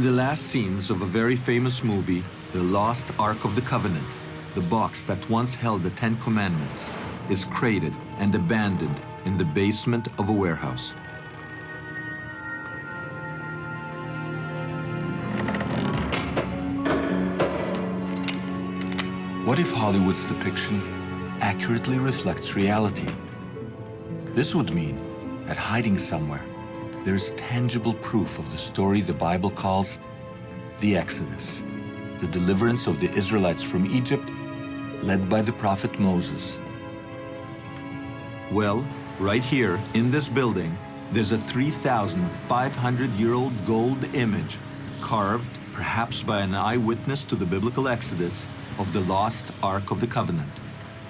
In the last scenes of a very famous movie, The Lost Ark of the Covenant, the box that once held the Ten Commandments is crated and abandoned in the basement of a warehouse. What if Hollywood's depiction accurately reflects reality? This would mean that hiding somewhere, there's tangible proof of the story the Bible calls the Exodus, the deliverance of the Israelites from Egypt, led by the prophet Moses. Well, right here in this building, there's a 3,500-year-old gold image carved, perhaps by an eyewitness to the biblical Exodus, of the lost Ark of the Covenant.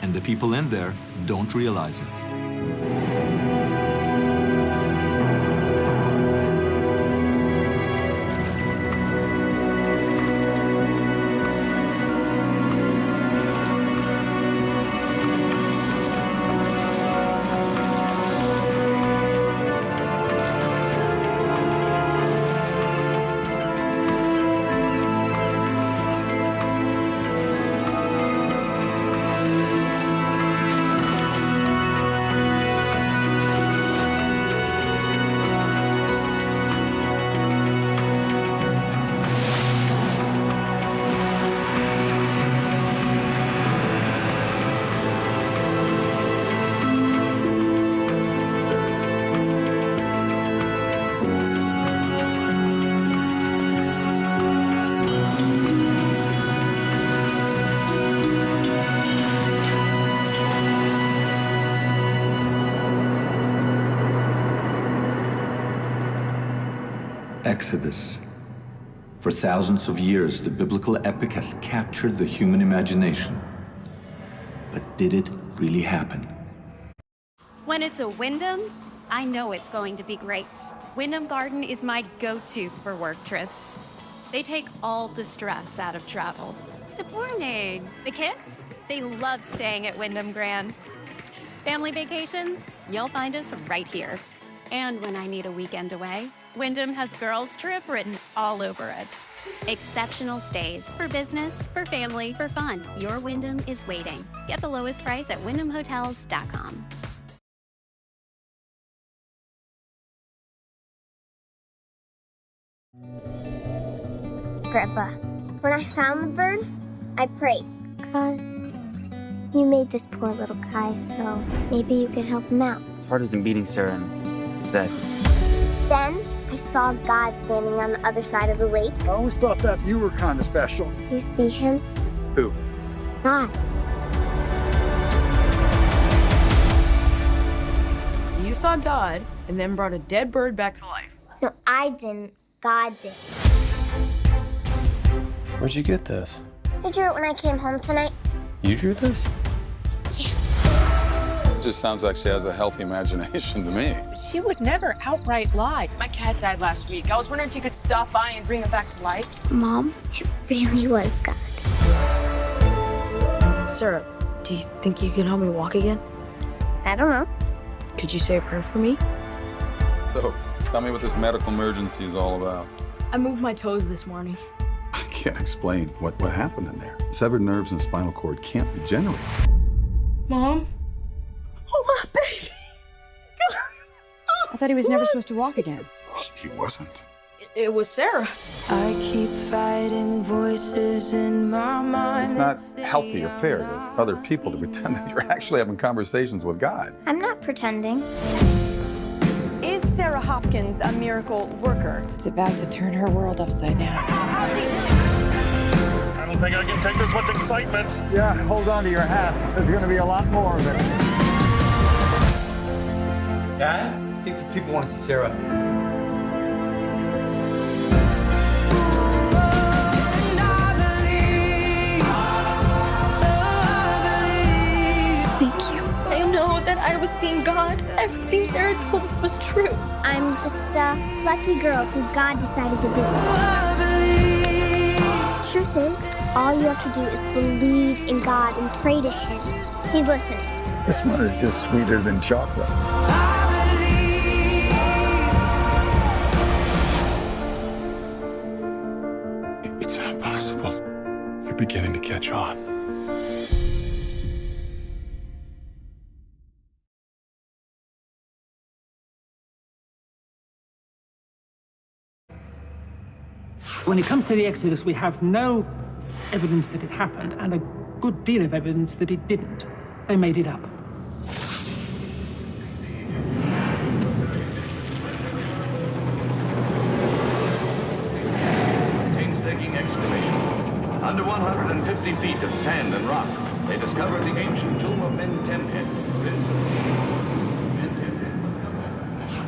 And the people in there don't realize it. Exodus. For thousands of years, the biblical epic has captured the human imagination. But did it really happen? When it's a Wyndham, I know it's going to be great. Wyndham Garden is my go-to for work trips. They take all the stress out of travel. Good morning. The kids, they love staying at Wyndham Grand. Family vacations, you'll find us right here. And when I need a weekend away, Wyndham has girls' trip written all over it. Exceptional stays for business, for family, for fun. Your Wyndham is waiting. Get the lowest price at wyndhamhotels.com. Grandpa, when I found the bird, I prayed. God, you made this poor little guy, so maybe you could help him out. His heart isn't beating, Sarah, and it's dead. Then I saw God standing on the other side of the lake. I always thought that you were kind of special. You see him? Who? God. You saw God and then brought a dead bird back to life. No, I didn't. God did. Where'd you get this? I drew it when I came home tonight. You drew this? Just sounds like she has a healthy imagination to me. She would never outright lie. My cat died last week. I was wondering if you could stop by and bring it back to life. Mom, it really was God. Sarah, do you think you can help me walk again? I don't know. Could you say a prayer for me? So, tell me what this medical emergency is all about. I moved my toes this morning. I can't explain what happened in there. Severed nerves and spinal cord can't regenerate. Mom? Oh, my baby! I thought he was never supposed to walk again. He wasn't. It was Sarah. I keep fighting voices in my mind. It's not healthy or fair to other people to pretend that you're actually having conversations with God. I'm not pretending. Is Sarah Hopkins a miracle worker? It's about to turn her world upside down. I don't think I can take this much excitement. Yeah, hold on to your hat. There's going to be a lot more of it. Dad? I think these people want to see Sarah. Thank you. I know that I was seeing God. Everything Sarah told us was true. I'm just a lucky girl who God decided to visit. The truth is, all you have to do is believe in God and pray to Him. He's listening. This one is just sweeter than chocolate. beginning to catch on. When it comes to the Exodus, we have no evidence that it happened and a good deal of evidence that it didn't. They made it up. Painstaking excavation. Under 150 feet of sand and rock, they discovered the ancient tomb of Mentemhet, Prince of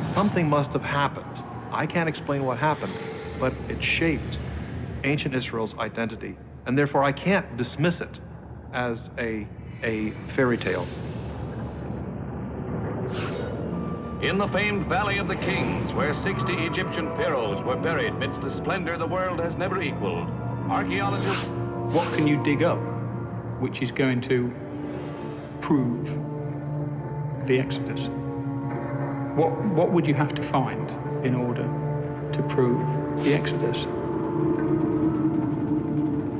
Thebes. Something must have happened. I can't explain what happened, but it shaped ancient Israel's identity, and therefore I can't dismiss it as a fairy tale. In the famed Valley of the Kings, where 60 Egyptian pharaohs were buried amidst a splendor the world has never equaled, archaeologists... What can you dig up which is going to prove the Exodus? What would you have to find in order to prove the Exodus?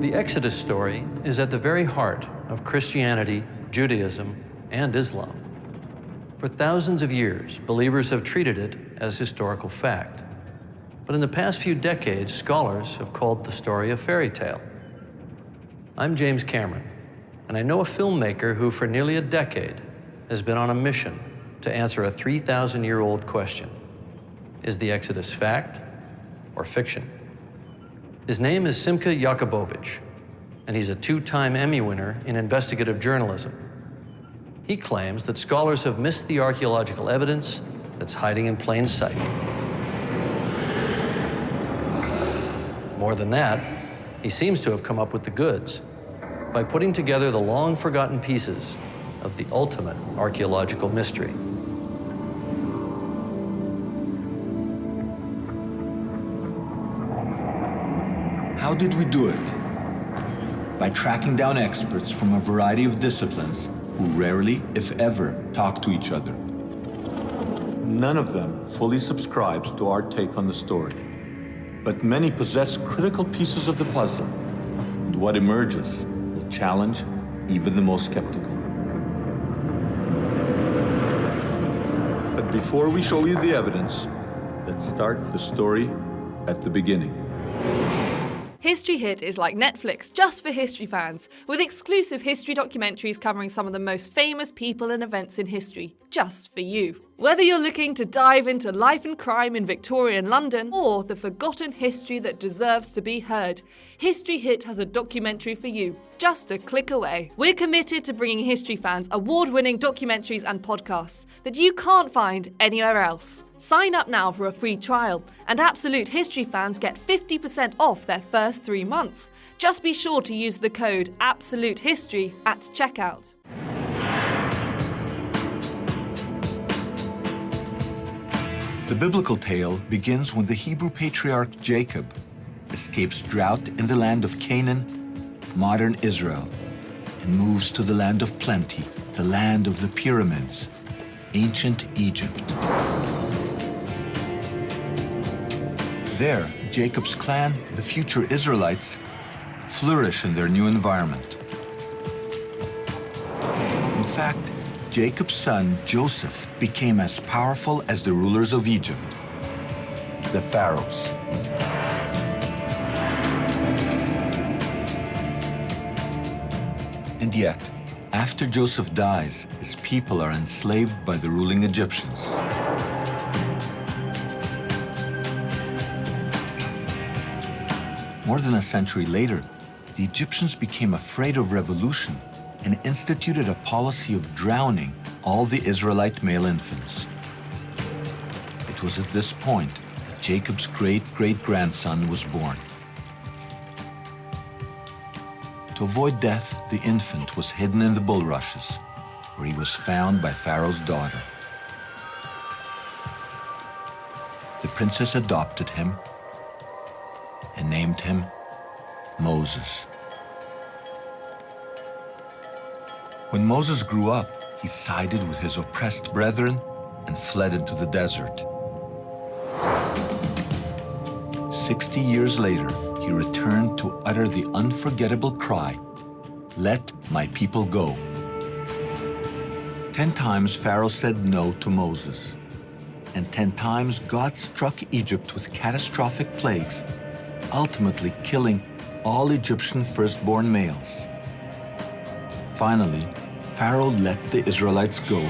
The Exodus story is at the very heart of Christianity, Judaism, and Islam. For thousands of years, believers have treated it as historical fact. But in the past few decades, scholars have called the story a fairy tale. I'm James Cameron, and I know a filmmaker who for nearly a decade has been on a mission to answer a 3,000-year-old question. Is the Exodus fact or fiction? His name is Simcha Jakubowicz, and he's a two-time Emmy winner in investigative journalism. He claims that scholars have missed the archaeological evidence that's hiding in plain sight. More than that, he seems to have come up with the goods by putting together the long-forgotten pieces of the ultimate archaeological mystery. How did we do it? By tracking down experts from a variety of disciplines who rarely, if ever, talk to each other. None of them fully subscribes to our take on the story, but many possess critical pieces of the puzzle, and what emerges will challenge even the most skeptical. But before we show you the evidence, let's start the story at the beginning. History Hit is like Netflix, just for history fans, with exclusive history documentaries covering some of the most famous people and events in history, just for you. Whether you're looking to dive into life and crime in Victorian London, or the forgotten history that deserves to be heard, History Hit has a documentary for you, just a click away. We're committed to bringing history fans award-winning documentaries and podcasts that you can't find anywhere else. Sign up now for a free trial, and Absolute History fans get 50% off their first 3 months. Just be sure to use the code AbsoluteHistory at checkout. The biblical tale begins when the Hebrew patriarch Jacob escapes drought in the land of Canaan, modern Israel, and moves to the land of plenty, the land of the pyramids, ancient Egypt. There, Jacob's clan, the future Israelites, flourish in their new environment. In fact, Jacob's son, Joseph, became as powerful as the rulers of Egypt, the pharaohs. And yet, after Joseph dies, his people are enslaved by the ruling Egyptians. More than a century later, the Egyptians became afraid of revolution and instituted a policy of drowning all the Israelite male infants. It was at this point that Jacob's great-great-grandson was born. To avoid death, the infant was hidden in the bulrushes, where he was found by Pharaoh's daughter. The princess adopted him and named him Moses. When Moses grew up, he sided with his oppressed brethren and fled into the desert. 60 years later, he returned to utter the unforgettable cry, "Let my people go." 10 times Pharaoh said no to Moses, and 10 times God struck Egypt with catastrophic plagues, ultimately killing all Egyptian firstborn males. Finally, Pharaoh let the Israelites go,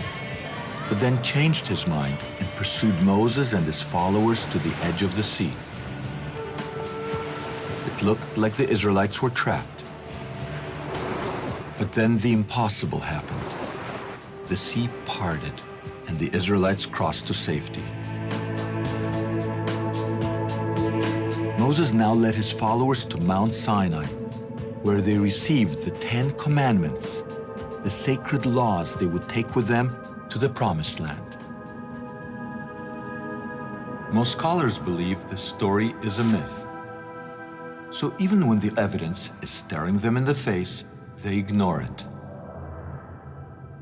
but then changed his mind and pursued Moses and his followers to the edge of the sea. It looked like the Israelites were trapped. But then the impossible happened. The sea parted, and the Israelites crossed to safety. Moses now led his followers to Mount Sinai, where they received the 10 Commandments, the sacred laws they would take with them to the Promised Land. Most scholars believe this story is a myth. So even when the evidence is staring them in the face, they ignore it.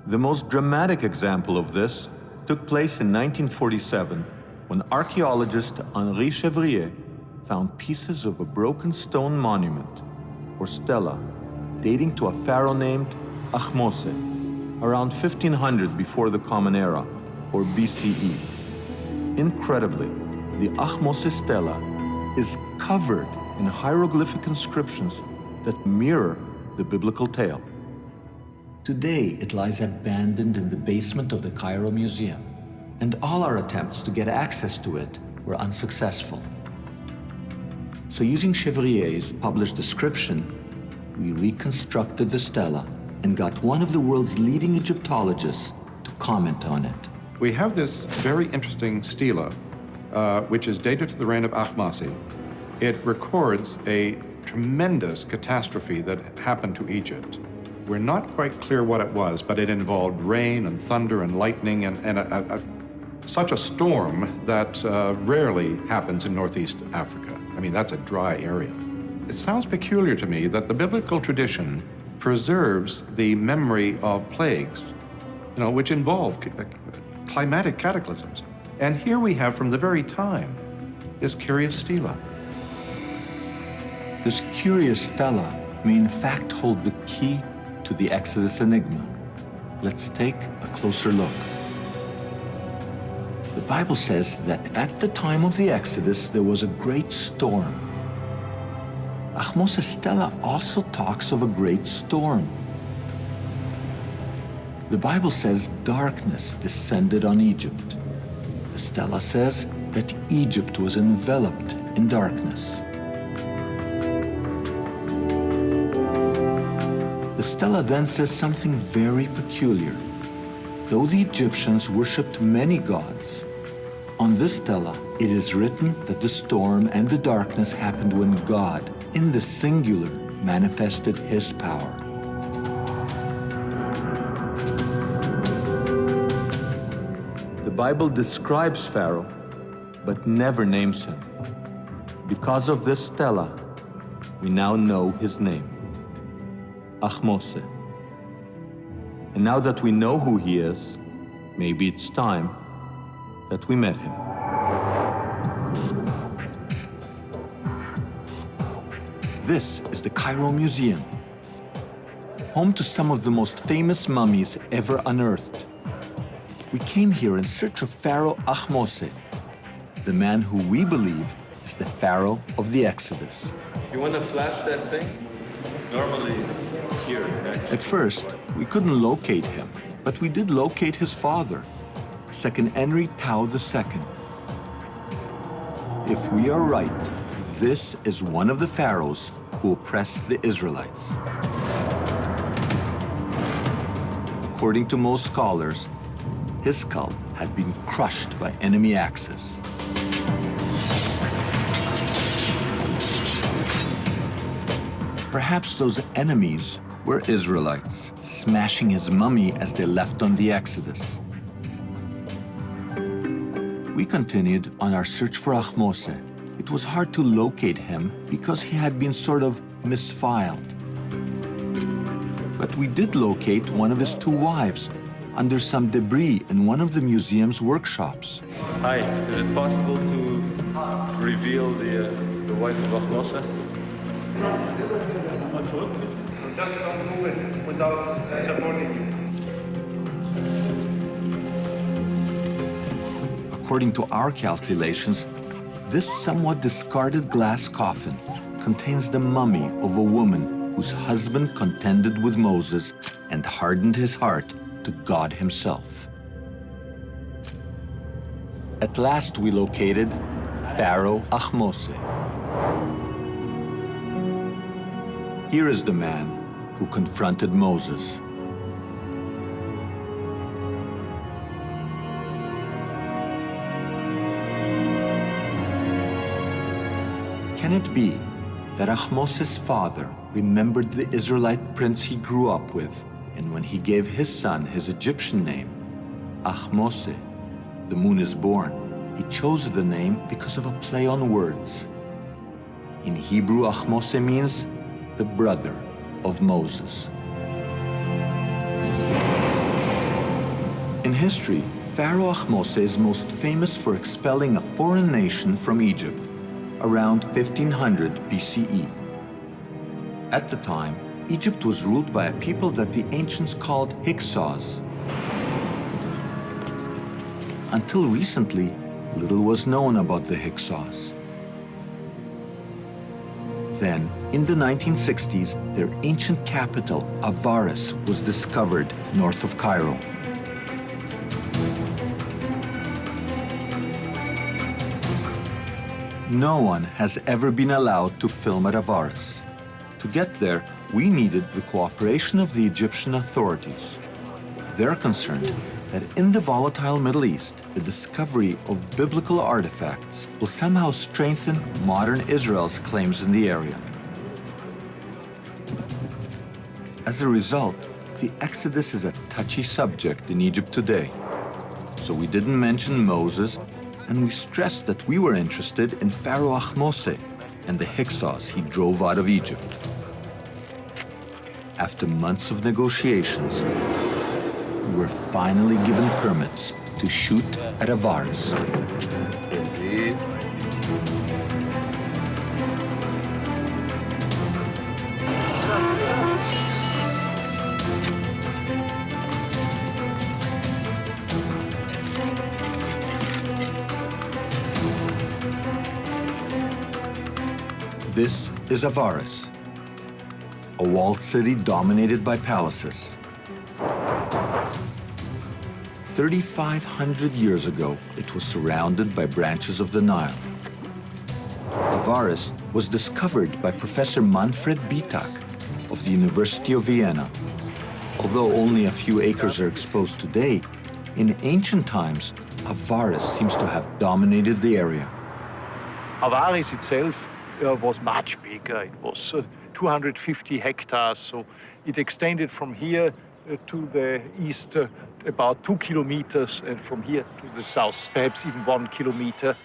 The most dramatic example of this took place in 1947 when archaeologist Henri Chevrier found pieces of a broken stone monument, or stela, dating to a pharaoh named Ahmose, around 1500 before the Common Era, or BCE. Incredibly, the Ahmose stela is covered in hieroglyphic inscriptions that mirror the biblical tale. Today, it lies abandoned in the basement of the Cairo Museum, and all our attempts to get access to it were unsuccessful. So using Chevrier's published description, we reconstructed the stela and got one of the world's leading Egyptologists to comment on it. We have this very interesting stela, which is dated to the reign of Ahmose. It records a tremendous catastrophe that happened to Egypt. We're not quite clear what it was, but it involved rain and thunder and lightning and such a storm that rarely happens in Northeast Africa. I mean, that's a dry area. It sounds peculiar to me that the biblical tradition preserves the memory of plagues, which involve climatic cataclysms. And here we have, from the very time, this curious stela. This curious stela may in fact hold the key to the Exodus enigma. Let's take a closer look. The Bible says that at the time of the Exodus, there was a great storm. Ahmose's stela also talks of a great storm. The Bible says darkness descended on Egypt. The stela says that Egypt was enveloped in darkness. The stela then says something very peculiar. Though the Egyptians worshipped many gods, on this stela it is written that the storm and the darkness happened when God, in the singular, manifested His power. The Bible describes Pharaoh, but never names him. Because of this stela, we now know his name. Ahmose. And now that we know who he is, maybe it's time that we met him. This is the Cairo Museum, home to some of the most famous mummies ever unearthed. We came here in search of Pharaoh Ahmose, the man who we believe is the Pharaoh of the Exodus. You want to flash that thing? Normally, here. At first, we couldn't locate him, but we did locate his father, 2nd Henry Tao II. If we are right, this is one of the pharaohs who oppressed the Israelites. According to most scholars, his skull had been crushed by enemy axes. Perhaps those enemies were Israelites, smashing his mummy as they left on the Exodus. We continued on our search for Ahmose. It was hard to locate him because he had been sort of misfiled. But we did locate one of his 2 wives under some debris in one of the museum's workshops. Hi, is it possible to reveal the wife of Ahmose? Absolutely. So just don't move it without supporting you. According to our calculations, this somewhat discarded glass coffin contains the mummy of a woman whose husband contended with Moses and hardened his heart to God himself. At last we located Pharaoh Ahmose. Here is the man who confronted Moses. Can it be that Ahmose's father remembered the Israelite prince he grew up with, and when he gave his son his Egyptian name, Ahmose, the moon is born, he chose the name because of a play on words. In Hebrew, Ahmose means the brother of Moses. In history, Pharaoh Ahmose is most famous for expelling a foreign nation from Egypt around 1500 BCE. At the time, Egypt was ruled by a people that the ancients called Hyksos. Until recently, little was known about the Hyksos. Then, in the 1960s, their ancient capital, Avaris, was discovered north of Cairo. No one has ever been allowed to film at Avaris. To get there, we needed the cooperation of the Egyptian authorities. They're concerned that in the volatile Middle East, the discovery of biblical artifacts will somehow strengthen modern Israel's claims in the area. As a result, the Exodus is a touchy subject in Egypt today. So we didn't mention Moses, and we stressed that we were interested in Pharaoh Ahmose and the Hyksos he drove out of Egypt. After months of negotiations, we were finally given permits to shoot at Avaris. This is Avaris, a walled city dominated by palaces. 3,500 years ago, it was surrounded by branches of the Nile. Avaris was discovered by Professor Manfred Bitak of the University of Vienna. Although only a few acres are exposed today, in ancient times, Avaris seems to have dominated the area. Avaris itself was much bigger. It was 250 hectares, so it extended from here to the east about 2 kilometers, and from here to the south, perhaps even 1 kilometer.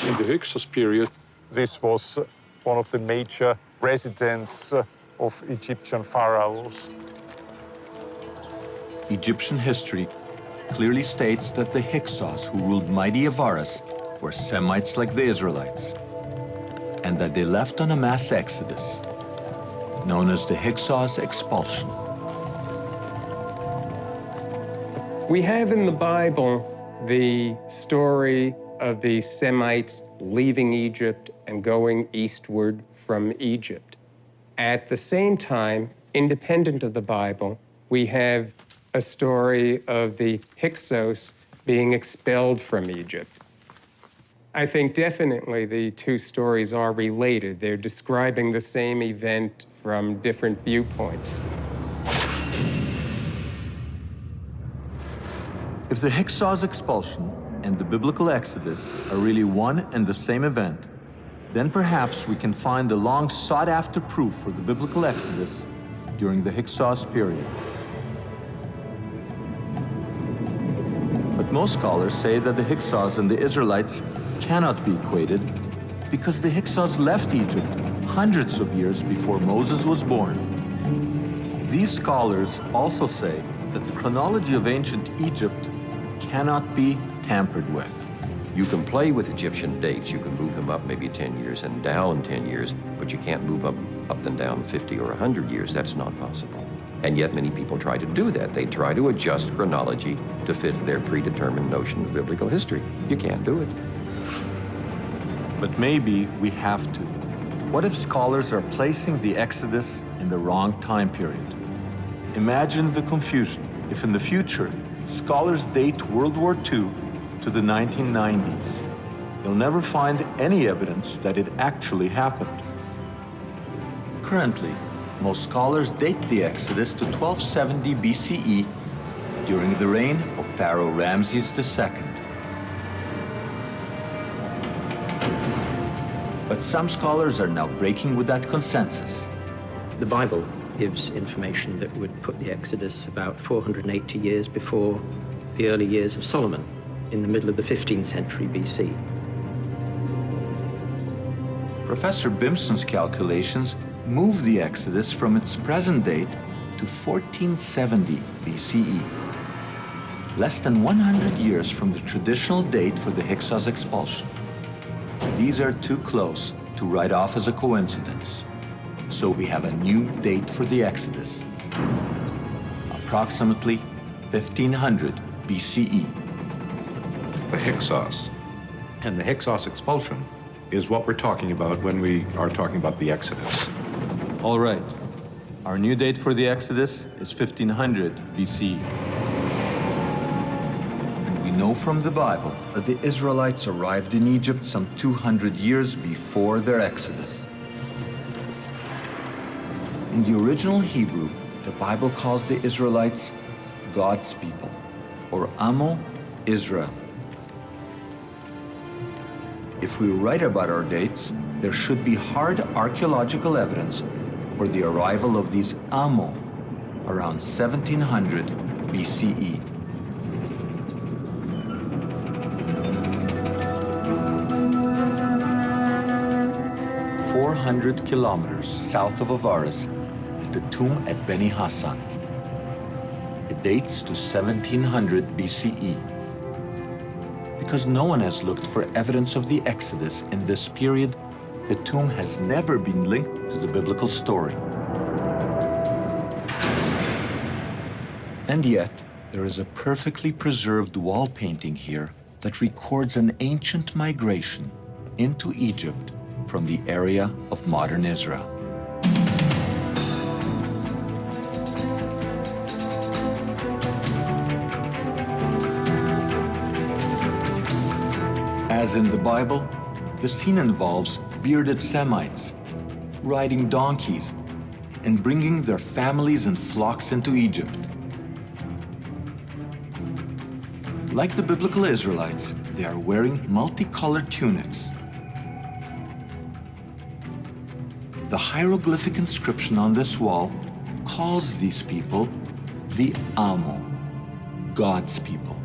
In the Hyksos period, this was one of the major residences of Egyptian pharaohs. Egyptian history clearly states that the Hyksos who ruled mighty Avaris were Semites like the Israelites, and that they left on a mass exodus, known as the Hyksos expulsion. We have in the Bible the story of the Semites leaving Egypt and going eastward from Egypt. At the same time, independent of the Bible, we have a story of the Hyksos being expelled from Egypt. I think definitely the two stories are related. They're describing the same event from different viewpoints. If the Hyksos expulsion and the biblical Exodus are really one and the same event, then perhaps we can find the long sought-after proof for the biblical Exodus during the Hyksos period. But most scholars say that the Hyksos and the Israelites cannot be equated because the Hyksos left Egypt hundreds of years before Moses was born. These scholars also say that the chronology of ancient Egypt cannot be tampered with. You can play with Egyptian dates. You can move them up maybe 10 years and down 10 years, but you can't move up up and down 50 or 100 years. That's not possible. And yet many people try to do that. They try to adjust chronology to fit their predetermined notion of biblical history. You can't do it. But maybe we have to. What if scholars are placing the Exodus in the wrong time period? Imagine the confusion if in the future scholars date World War II to the 1990s. You'll never find any evidence that it actually happened. Currently, most scholars date the Exodus to 1270 BCE during the reign of Pharaoh Ramses II. But some scholars are now breaking with that consensus. The Bible gives information that would put the Exodus about 480 years before the early years of Solomon, in the middle of the 15th century BC. Professor Bimson's calculations move the Exodus from its present date to 1470 BCE, less than 100 years from the traditional date for the Hyksos expulsion. These are too close to write off as a coincidence. So we have a new date for the Exodus, approximately 1500 BCE. The Hyksos. And the Hyksos expulsion is what we're talking about when we are talking about the Exodus. All right. Our new date for the Exodus is 1500 BC. And we know from the Bible that the Israelites arrived in Egypt some 200 years before their Exodus. In the original Hebrew, the Bible calls the Israelites God's people, or Amo Israel. If we write about our dates, there should be hard archaeological evidence for the arrival of these Amo around 1700 BCE. "400 kilometers south of Avaris is the tomb at Beni Hassan. It dates to 1700 BCE. Because no one has looked for evidence of the Exodus in this period, the tomb has never been linked to the biblical story. And yet, there is a perfectly preserved wall painting here that records an ancient migration into Egypt from the area of modern Israel. As in the Bible, the scene involves bearded Semites riding donkeys and bringing their families and flocks into Egypt. Like the biblical Israelites, they are wearing multicolored tunics. The hieroglyphic inscription on this wall calls these people the Amo, God's people.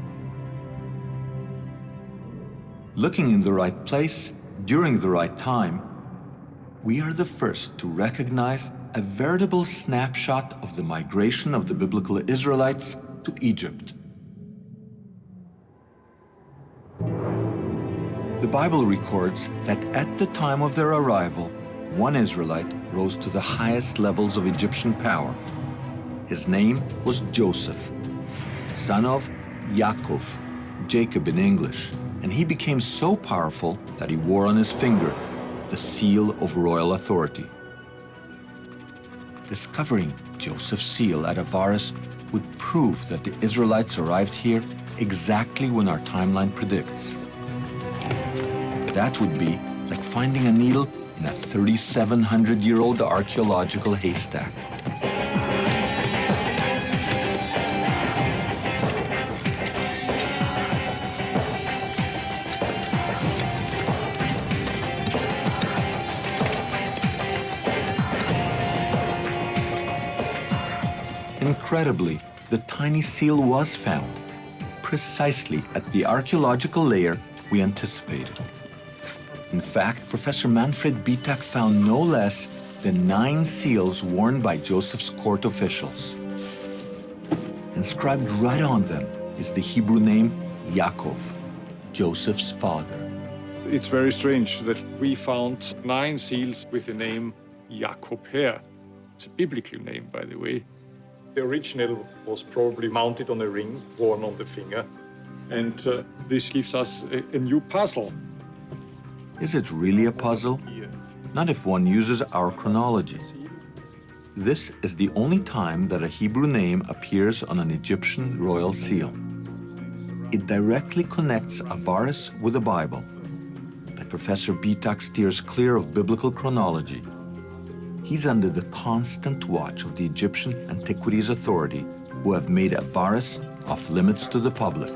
Looking in the right place, during the right time, we are the first to recognize a veritable snapshot of the migration of the biblical Israelites to Egypt. The Bible records that at the time of their arrival, one Israelite rose to the highest levels of Egyptian power. His name was Joseph, son of Yaakov, Jacob in English, and he became so powerful that he wore on his finger the seal of royal authority. Discovering Joseph's seal at Avaris would prove that the Israelites arrived here exactly when our timeline predicts. That would be like finding a needle in a 3,700-year-old archaeological haystack. Incredibly, the tiny seal was found, precisely at the archaeological layer we anticipated. In fact, Professor Manfred Bitak found no less than 9 seals worn by Joseph's court officials. Inscribed right on them is the Hebrew name Yaakov, Joseph's father. It's very strange that we found 9 seals with the name Jakob Her. It's a biblical name, by the way. The original was probably mounted on a ring worn on the finger. And this gives us a new puzzle. Is it really a puzzle? Not if one uses our chronology. This is the only time that a Hebrew name appears on an Egyptian royal seal. It directly connects Avaris with the Bible. But Professor Bitak steers clear of biblical chronology. He's under the constant watch of the Egyptian Antiquities Authority, who have made Avaris off limits to the public.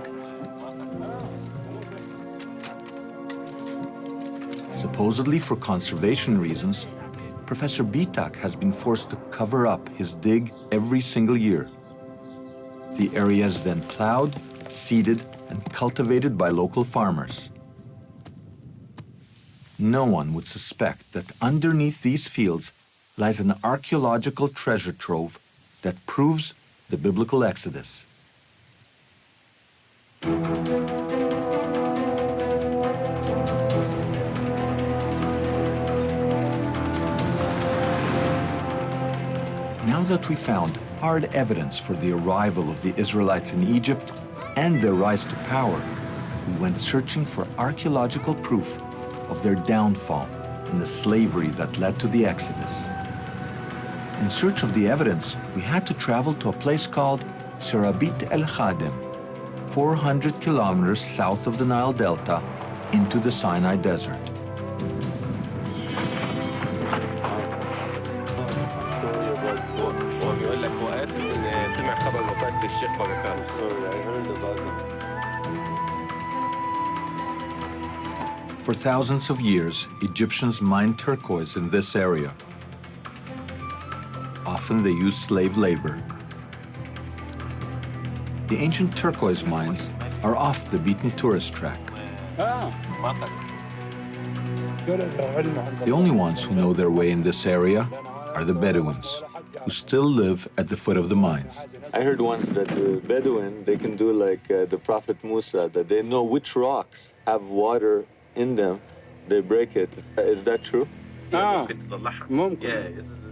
Supposedly for conservation reasons, Professor Bitak has been forced to cover up his dig every single year. The area is then plowed, seeded, and cultivated by local farmers. No one would suspect that underneath these fields lies an archaeological treasure trove that proves the biblical Exodus. Now that we found hard evidence for the arrival of the Israelites in Egypt and their rise to power, we went searching for archaeological proof of their downfall and the slavery that led to the Exodus. In search of the evidence, we had to travel to a place called Serabit El Khadim, 400 kilometers south of the Nile Delta into the Sinai Desert. For thousands of years, Egyptians mined turquoise in this area. Often they used slave labor. The ancient turquoise mines are off the beaten tourist track. The only ones who know their way in this area are the Bedouins, who still live at the foot of the mines. I heard once that the Bedouin, they can do like the Prophet Musa, that they know which rocks have water in them. They break it. Is that true?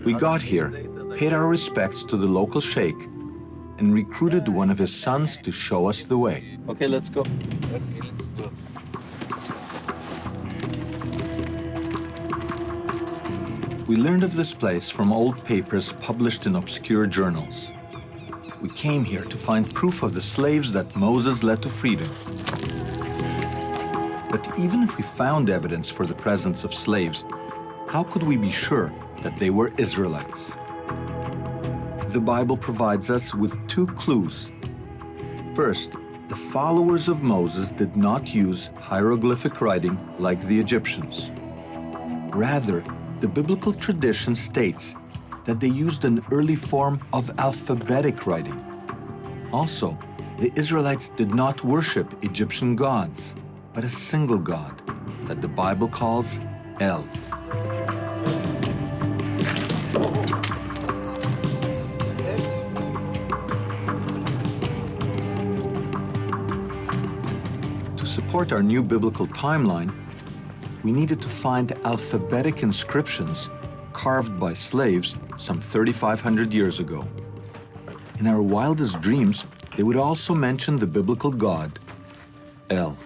We got here, paid our respects to the local sheikh, and recruited one of his sons to show us the way. Okay, let's go. We learned of this place from old papers published in obscure journals. We came here to find proof of the slaves that Moses led to freedom. But even if we found evidence for the presence of slaves, how could we be sure that they were Israelites? The Bible provides us with two clues. First, the followers of Moses did not use hieroglyphic writing like the Egyptians. Rather, the biblical tradition states that they used an early form of alphabetic writing. Also, the Israelites did not worship Egyptian gods, but a single God that the Bible calls El. To support our new biblical timeline, we needed to find alphabetic inscriptions carved by slaves some 3,500 years ago. In our wildest dreams, they would also mention the biblical god, El.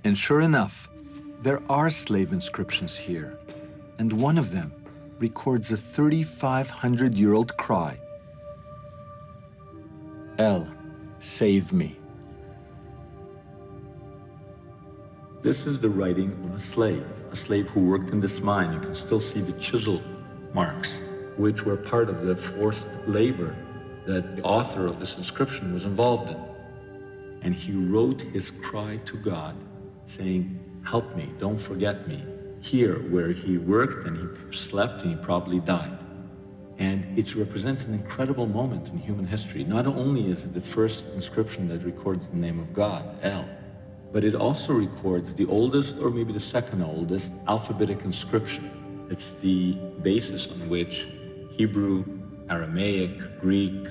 And sure enough, there are slave inscriptions here, and one of them records a 3,500-year-old cry. El, save me. This is the writing of a slave who worked in this mine. You can still see the chisel marks, which were part of the forced labor that the author of this inscription was involved in. And he wrote his cry to God, saying, help me, don't forget me, here where he worked and he slept and he probably died. And it represents an incredible moment in human history. Not only is it the first inscription that records the name of God, El, but it also records the oldest, or maybe the second oldest, alphabetic inscription. It's the basis on which Hebrew, Aramaic, Greek,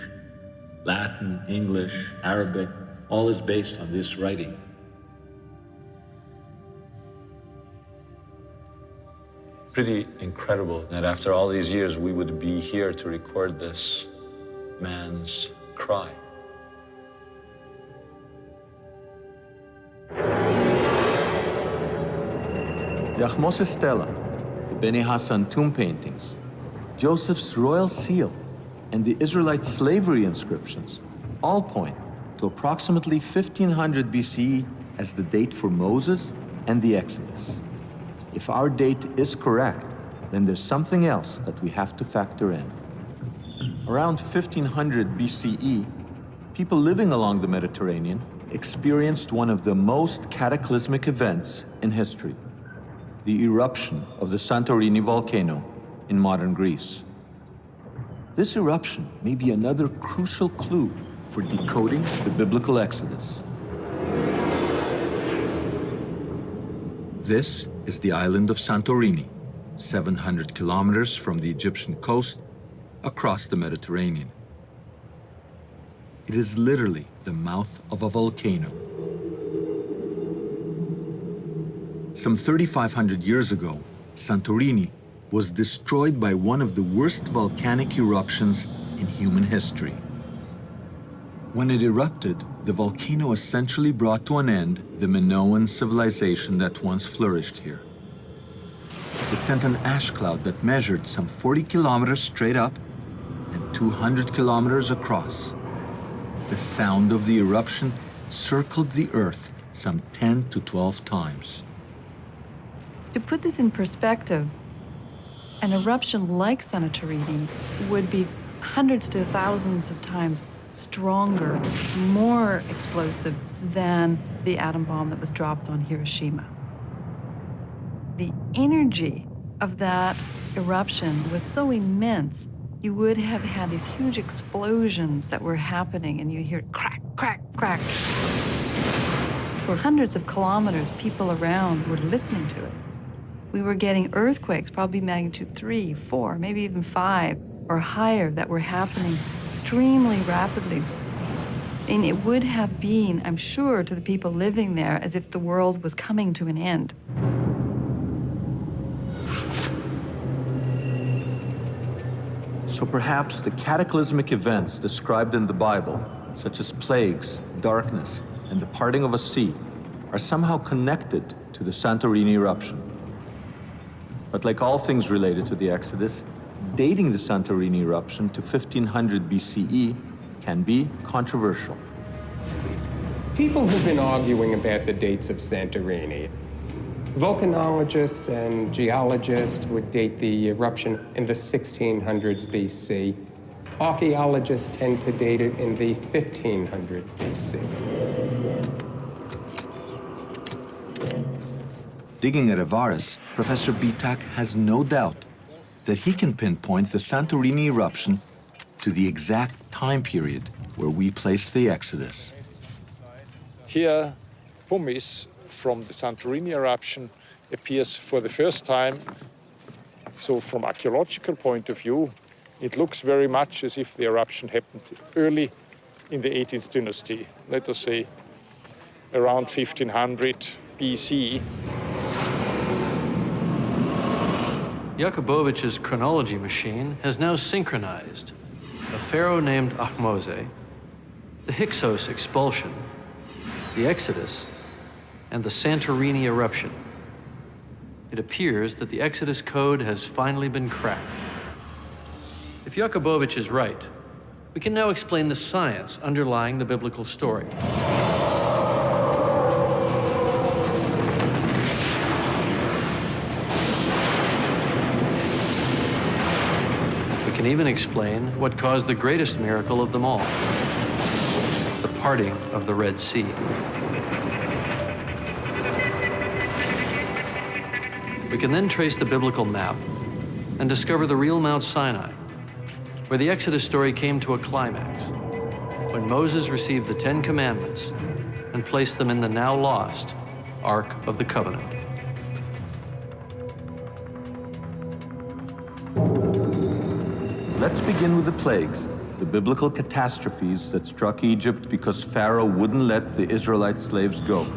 Latin, English, Arabic, All is based on this writing. Pretty incredible that after all these years we would be here to record this man's cry. The Ahmose Stela, the Beni Hassan tomb paintings, Joseph's royal seal, and the Israelite slavery inscriptions all point to approximately 1500 BCE as the date for Moses and the Exodus. If our date is correct, then there's something else that we have to factor in. Around 1500 BCE, people living along the Mediterranean experienced one of the most cataclysmic events in history, the eruption of the Santorini volcano in modern Greece. This eruption may be another crucial clue for decoding the biblical Exodus. This is the island of Santorini, 700 kilometers from the Egyptian coast across the Mediterranean. It is literally the mouth of a volcano. Some 3,500 years ago, Santorini was destroyed by one of the worst volcanic eruptions in human history. When it erupted, the volcano essentially brought to an end the Minoan civilization that once flourished here. It sent an ash cloud that measured some 40 kilometers straight up and 200 kilometers across. The sound of the eruption circled the Earth some 10 to 12 times. To put this in perspective, an eruption like Santorini would be hundreds to thousands of times stronger, more explosive than the atom bomb that was dropped on Hiroshima. The energy of that eruption was so immense, you would have had these huge explosions that were happening, and you hear crack, crack, crack. For hundreds of kilometers, people around were listening to it. We were getting earthquakes, probably magnitude 3, 4, maybe even 5 or higher, that were happening extremely rapidly. And it would have been, I'm sure, to the people living there as if the world was coming to an end. So perhaps the cataclysmic events described in the Bible, such as plagues, darkness, and the parting of a sea, are somehow connected to the Santorini eruption. But like all things related to the Exodus, dating the Santorini eruption to 1500 BCE can be controversial. People have been arguing about the dates of Santorini. Volcanologists and geologists would date the eruption in the 1600s BC. Archaeologists tend to date it in the 1500s BC. Digging at Avaris, Professor Bitak has no doubt that he can pinpoint the Santorini eruption to the exact time period where we place the Exodus. Here, pumice from the Santorini eruption appears for the first time. So from archaeological point of view, it looks very much as if the eruption happened early in the 18th dynasty, let us say around 1500 BC. Yakubovich's chronology machine has now synchronized a pharaoh named Ahmose, the Hyksos expulsion, the Exodus, and the Santorini eruption. It appears that the Exodus code has finally been cracked. If Yakubovich is right, we can now explain the science underlying the biblical story. We can even explain what caused the greatest miracle of them all, the parting of the Red Sea. We can then trace the biblical map and discover the real Mount Sinai, where the Exodus story came to a climax, when Moses received the 10 Commandments and placed them in the now lost Ark of the Covenant. Let's begin with the plagues, the biblical catastrophes that struck Egypt because Pharaoh wouldn't let the Israelite slaves go.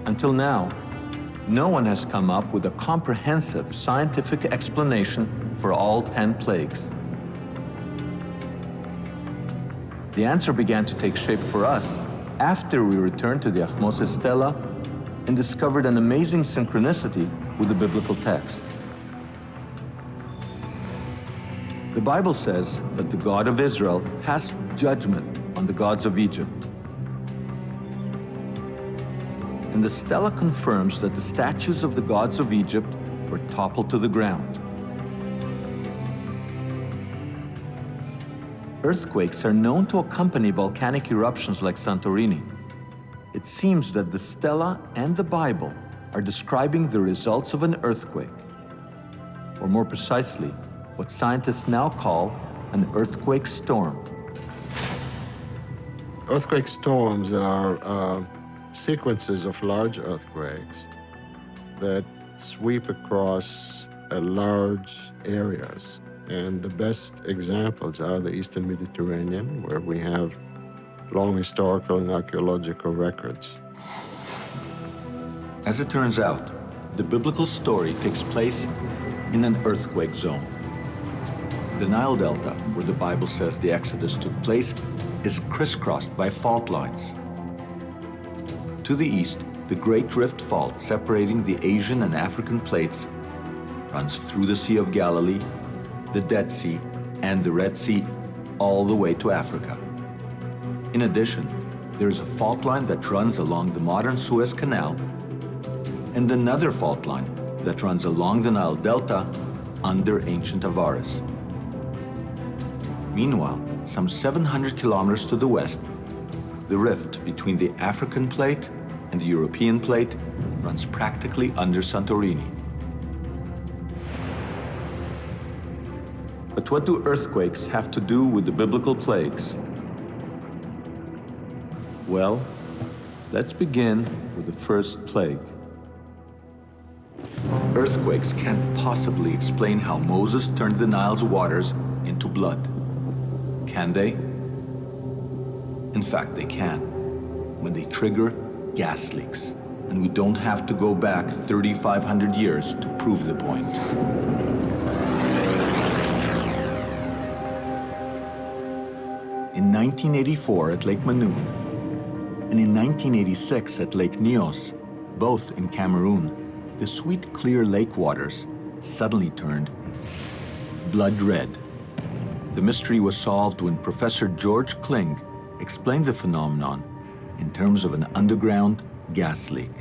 Until now, no one has come up with a comprehensive scientific explanation for all 10 plagues. The answer began to take shape for us after we returned to the Ahmose Stela and discovered an amazing synchronicity with the biblical text. The Bible says that the God of Israel passed judgment on the gods of Egypt. And the stela confirms that the statues of the gods of Egypt were toppled to the ground. Earthquakes are known to accompany volcanic eruptions like Santorini. It seems that the stela and the Bible are describing the results of an earthquake, or more precisely, what scientists now call an earthquake storm. Earthquake storms are sequences of large earthquakes that sweep across large areas. And the best examples are the Eastern Mediterranean, where we have long historical and archaeological records. As it turns out, the biblical story takes place in an earthquake zone. The Nile Delta, where the Bible says the Exodus took place, is crisscrossed by fault lines. To the east, the Great Rift Fault separating the Asian and African plates runs through the Sea of Galilee, the Dead Sea, and the Red Sea, all the way to Africa. In addition, there is a fault line that runs along the modern Suez Canal and another fault line that runs along the Nile Delta under ancient Avaris. Meanwhile, some 700 kilometers to the west, the rift between the African plate and the European plate runs practically under Santorini. But what do earthquakes have to do with the biblical plagues? Well, let's begin with the first plague. Earthquakes can't possibly explain how Moses turned the Nile's waters into blood. Can they? In fact, they can, when they trigger gas leaks. And we don't have to go back 3,500 years to prove the point. In 1984 at Lake Manoon, and in 1986 at Lake Nyos, both in Cameroon, the sweet, clear lake waters suddenly turned blood red. The mystery was solved when Professor George Kling explained the phenomenon in terms of an underground gas leak.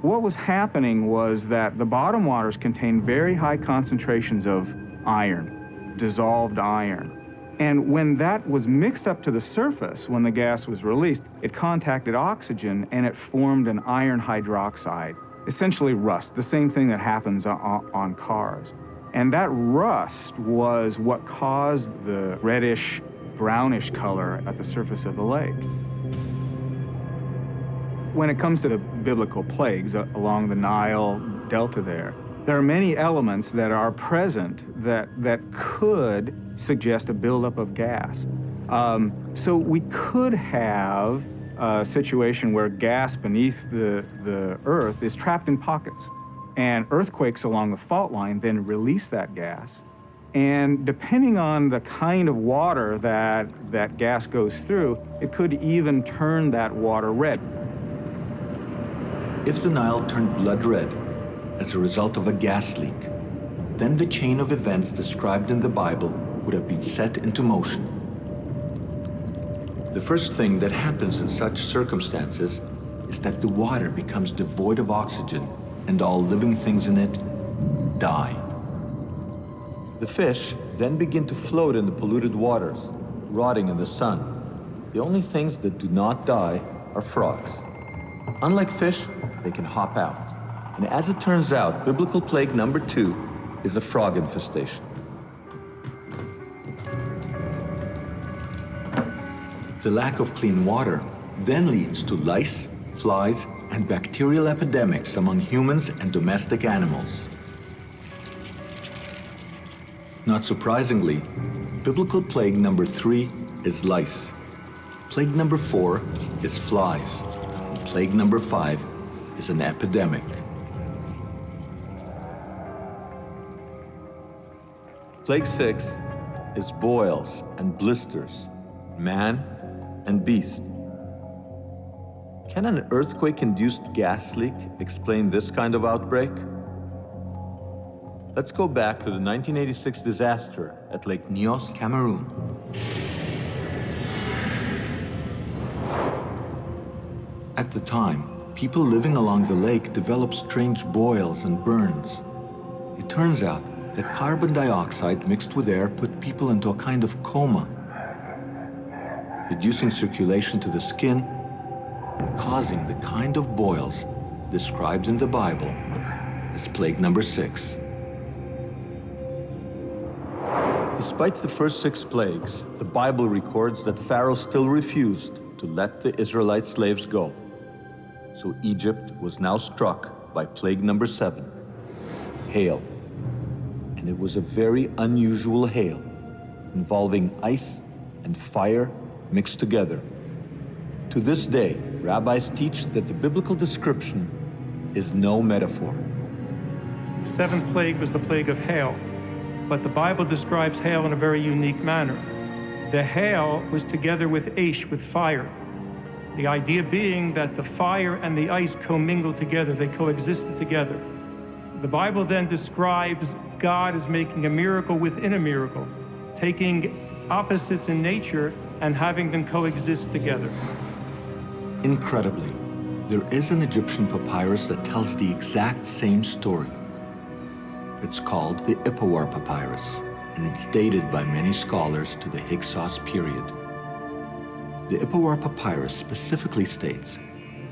What was happening was that the bottom waters contained very high concentrations of iron, dissolved iron. And when that was mixed up to the surface, when the gas was released, it contacted oxygen and it formed an iron hydroxide, essentially rust, the same thing that happens on cars. And that rust was what caused the reddish, brownish color at the surface of the lake. When it comes to the biblical plagues along the Nile Delta there are many elements that are present that could suggest a buildup of gas. So we could have a situation where gas beneath the earth is trapped in pockets, and earthquakes along the fault line then release that gas. And depending on the kind of water that gas goes through, it could even turn that water red. If the Nile turned blood red as a result of a gas leak, then the chain of events described in the Bible would have been set into motion. The first thing that happens in such circumstances is that the water becomes devoid of oxygen and all living things in it die. The fish then begin to float in the polluted waters, rotting in the sun. The only things that do not die are frogs. Unlike fish, they can hop out. And as it turns out, biblical plague number 2 is a frog infestation. The lack of clean water then leads to lice, flies, and bacterial epidemics among humans and domestic animals. Not surprisingly, biblical plague number 3 is lice. Plague number 4 is flies. And plague number 5 is an epidemic. Plague 6 is boils and blisters, man and beast. Can an earthquake-induced gas leak explain this kind of outbreak? Let's go back to the 1986 disaster at Lake Nyos, Cameroon. At the time, people living along the lake developed strange boils and burns. It turns out that carbon dioxide mixed with air put people into a kind of coma, reducing circulation to the skin and causing the kind of boils described in the Bible as plague number 6. Despite the first 6 plagues, the Bible records that Pharaoh still refused to let the Israelite slaves go. So Egypt was now struck by plague number 7, hail. And it was a very unusual hail, involving ice and fire mixed together. To this day, rabbis teach that the biblical description is no metaphor. The 7th plague was the plague of hail, but the Bible describes hail in a very unique manner. The hail was together with ash, with fire. The idea being that the fire and the ice commingled together, they coexisted together. The Bible then describes God as making a miracle within a miracle, taking opposites in nature and having them coexist together. Incredibly, there is an Egyptian papyrus that tells the exact same story. It's called the Ipuwer Papyrus, and it's dated by many scholars to the Hyksos period. The Ipuwer Papyrus specifically states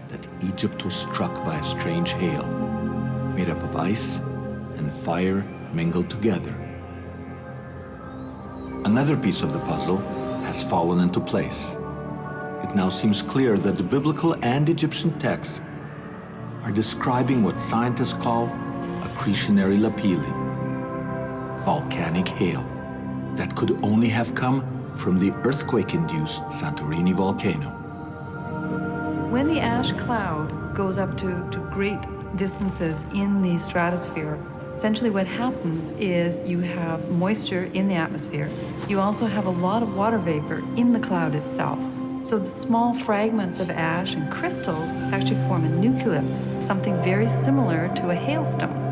that Egypt was struck by a strange hail, made up of ice and fire mingled together. Another piece of the puzzle has fallen into place. It now seems clear that the biblical and Egyptian texts are describing what scientists call accretionary lapilli, volcanic hail, that could only have come from the earthquake-induced Santorini volcano. When the ash cloud goes up to great distances in the stratosphere, essentially what happens is you have moisture in the atmosphere. You also have a lot of water vapor in the cloud itself. So the small fragments of ash and crystals actually form a nucleus, something very similar to a hailstone.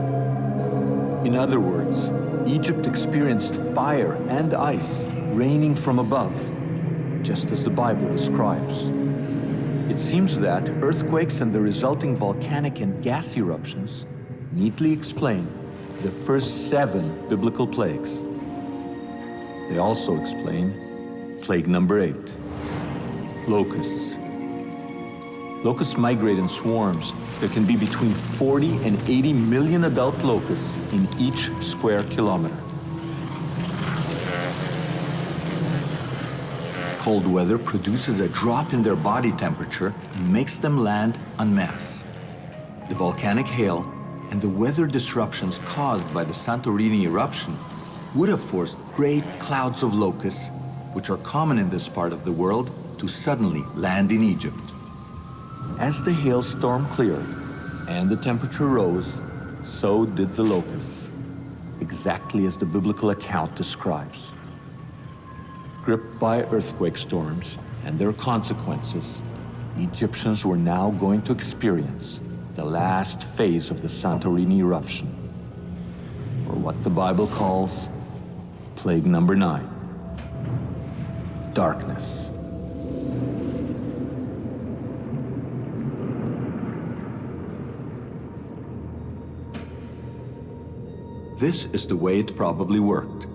In other words, Egypt experienced fire and ice raining from above, just as the Bible describes. It seems that earthquakes and the resulting volcanic and gas eruptions neatly explain the first 7 biblical plagues. They also explain plague number 8, locusts. Locusts migrate in swarms. There can be between 40 and 80 million adult locusts in each square kilometer. Cold weather produces a drop in their body temperature and makes them land en masse. The volcanic hail and the weather disruptions caused by the Santorini eruption would have forced great clouds of locusts, which are common in this part of the world, to suddenly land in Egypt. As the hailstorm cleared and the temperature rose, so did the locusts, exactly as the biblical account describes. Gripped by earthquake storms and their consequences, the Egyptians were now going to experience the last phase of the Santorini eruption, or what the Bible calls plague number 9, darkness. This is the way it probably worked.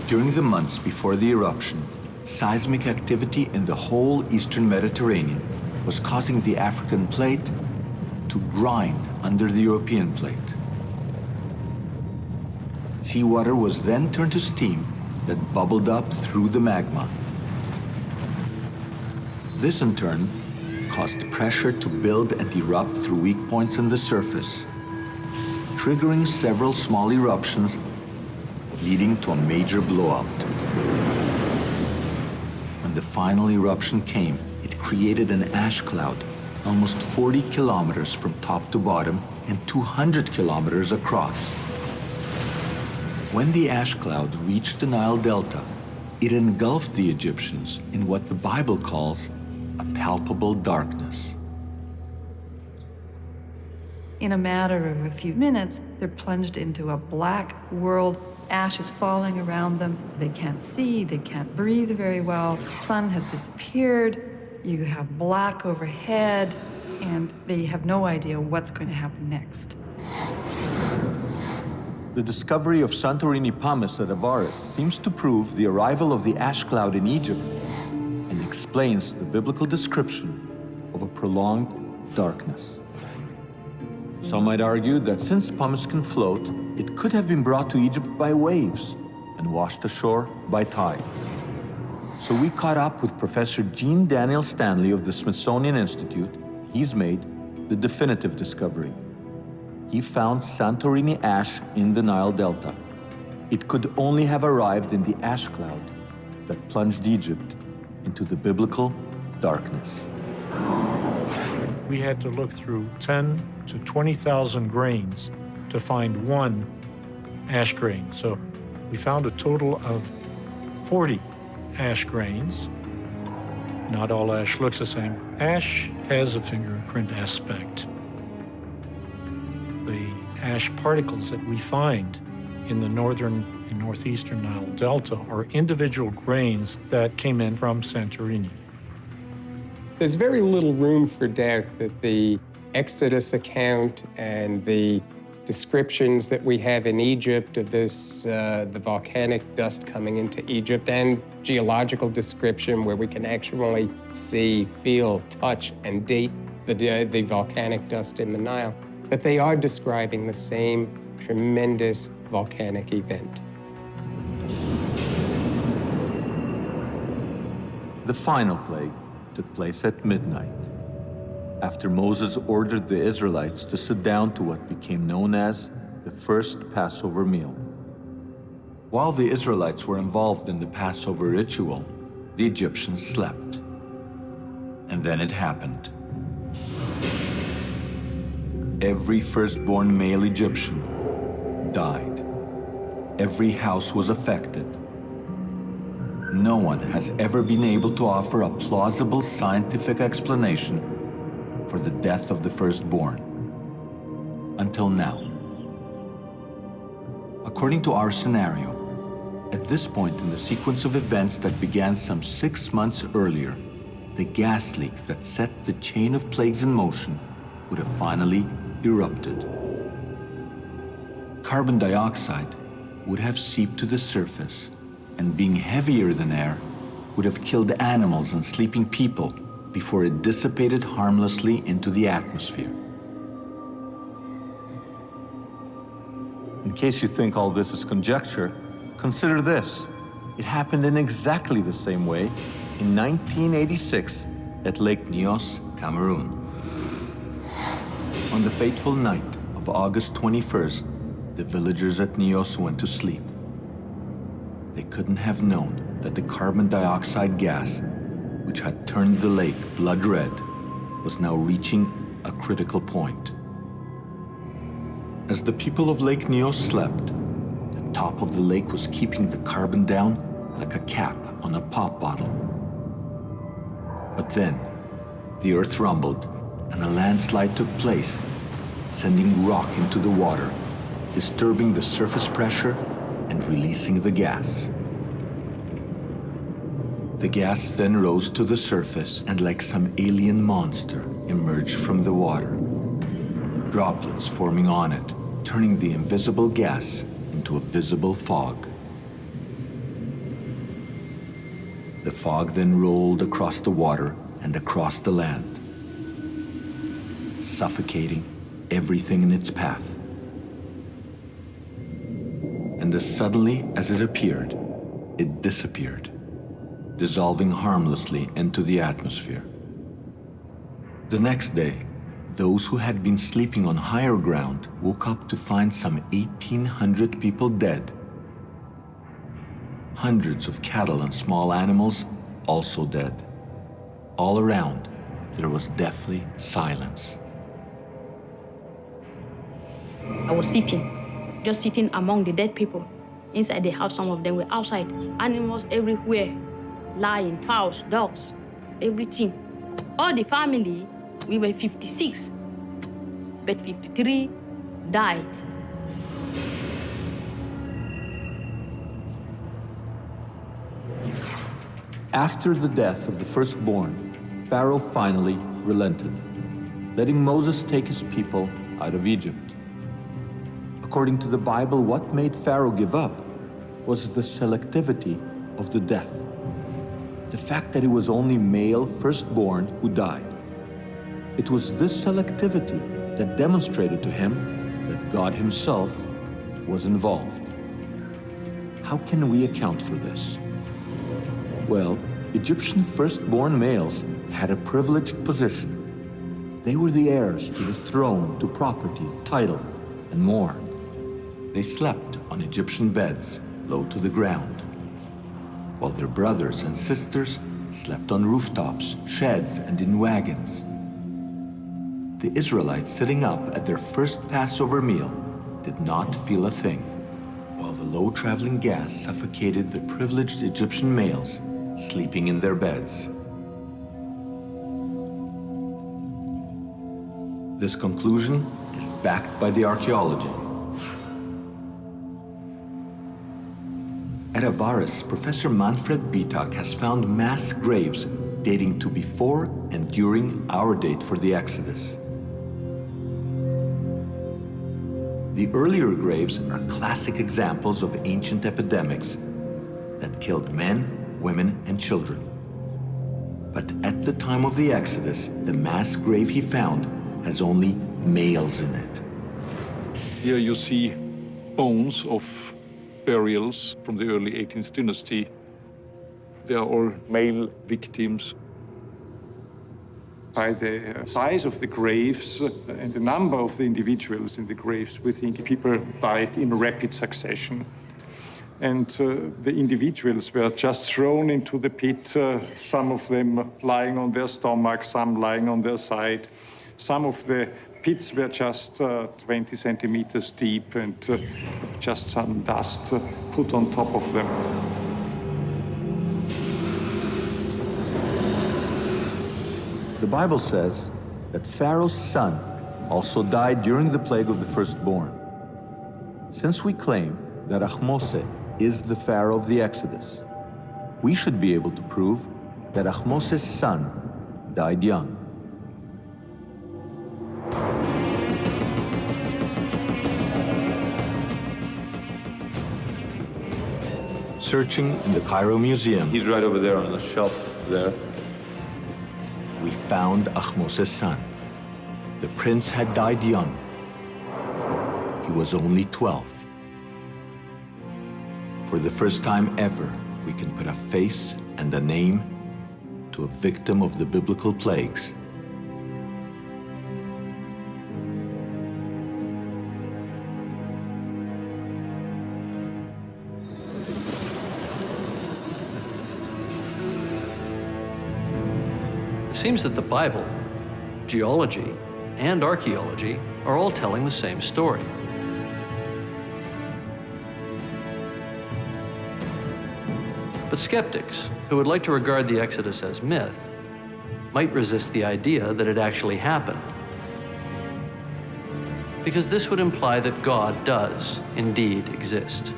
During the months before the eruption, seismic activity in the whole eastern Mediterranean was causing the African plate to grind under the European plate. Seawater was then turned to steam that bubbled up through the magma. This in turn caused pressure to build and erupt through weak points in the surface, triggering several small eruptions, leading to a major blowout. When the final eruption came, it created an ash cloud almost 40 kilometers from top to bottom and 200 kilometers across. When the ash cloud reached the Nile Delta, it engulfed the Egyptians in what the Bible calls a palpable darkness. In a matter of a few minutes, they're plunged into a black world. Ash is falling around them. They can't see, they can't breathe very well. The sun has disappeared. You have black overhead, and they have no idea what's going to happen next. The discovery of Santorini pumice at Avaris seems to prove the arrival of the ash cloud in Egypt and explains the biblical description of a prolonged darkness. Some might argue that since pumice can float, it could have been brought to Egypt by waves and washed ashore by tides. So we caught up with Professor Jean Daniel Stanley of the Smithsonian Institute. He's made the definitive discovery. He found Santorini ash in the Nile Delta. It could only have arrived in the ash cloud that plunged Egypt into the biblical darkness. We had to look through 10 to 20,000 grains to find one ash grain. So we found a total of 40 ash grains. Not all ash looks the same. Ash has a fingerprint aspect. The ash particles that we find in the northern and northeastern Nile Delta are individual grains that came in from Santorini. There's very little room for doubt that the Exodus account and the descriptions that we have in Egypt of this, the volcanic dust coming into Egypt, and geological description where we can actually see, feel, touch, and date the volcanic dust in the Nile, that they are describing the same tremendous volcanic event. The final plague took place at midnight, after Moses ordered the Israelites to sit down to what became known as the first Passover meal. While the Israelites were involved in the Passover ritual, the Egyptians slept. And then it happened. Every firstborn male Egyptian died. Every house was affected. No one has ever been able to offer a plausible scientific explanation for the death of the firstborn. Until now. According to our scenario, at this point in the sequence of events that began some 6 months earlier, the gas leak that set the chain of plagues in motion would have finally erupted. Carbon dioxide would have seeped to the surface, and being heavier than air, would have killed animals and sleeping people before it dissipated harmlessly into the atmosphere. In case you think all this is conjecture, consider this. It happened in exactly the same way in 1986 at Lake Nyos, Cameroon. On the fateful night of August 21st, the villagers at Nyos went to sleep. They couldn't have known that the carbon dioxide gas, which had turned the lake blood red, was now reaching a critical point. As the people of Lake Nyos slept, the top of the lake was keeping the carbon down like a cap on a pop bottle. But then, the earth rumbled and a landslide took place, sending rock into the water, disturbing the surface pressure and releasing the gas. The gas then rose to the surface and, like some alien monster, emerged from the water. Droplets forming on it, turning the invisible gas into a visible fog. The fog then rolled across the water and across the land, suffocating everything in its path. And as suddenly as it appeared, it disappeared, dissolving harmlessly into the atmosphere. The next day, those who had been sleeping on higher ground woke up to find some 1,800 people dead. Hundreds of cattle and small animals also dead. All around, there was deathly silence. I was just sitting among the dead people. Inside the house, some of them were outside. Animals everywhere, lion, fowls, dogs, everything. All the family, we were 56, but 53 died. After the death of the firstborn, Pharaoh finally relented, letting Moses take his people out of Egypt. According to the Bible, what made Pharaoh give up was the selectivity of the death. The fact that it was only male firstborn who died. It was this selectivity that demonstrated to him that God himself was involved. How can we account for this? Well, Egyptian firstborn males had a privileged position. They were the heirs to the throne, to property, title, and more. They slept on Egyptian beds, low to the ground, while their brothers and sisters slept on rooftops, sheds, and in wagons. The Israelites sitting up at their first Passover meal did not feel a thing, while the low-traveling gas suffocated the privileged Egyptian males sleeping in their beds. This conclusion is backed by the archaeology. At Avaris, Professor Manfred Bitak has found mass graves dating to before and during our date for the Exodus. The earlier graves are classic examples of ancient epidemics that killed men, women, and children. But at the time of the Exodus, the mass grave he found has only males in it. Here you see bones of burials from the early 18th dynasty. They are all male victims. By the size of the graves and the number of the individuals in the graves, we think people died in rapid succession. And the individuals were just thrown into the pit, some of them lying on their stomach, some lying on their side. Some of the pits were just 20 centimeters deep and just some dust put on top of them. The Bible says that Pharaoh's son also died during the plague of the firstborn. Since we claim that Ahmose is the Pharaoh of the Exodus, we should be able to prove that Ahmose's son died young. Searching in the Cairo Museum, He's right over there on the shelf there. we found Ahmose's son. The prince had died young. He was only 12. For the first time ever, we can put a face and a name to a victim of the biblical plagues. It seems that the Bible, geology, and archaeology are all telling the same story. But skeptics, who would like to regard the Exodus as myth, might resist the idea that it actually happened. Because this would imply that God does indeed exist.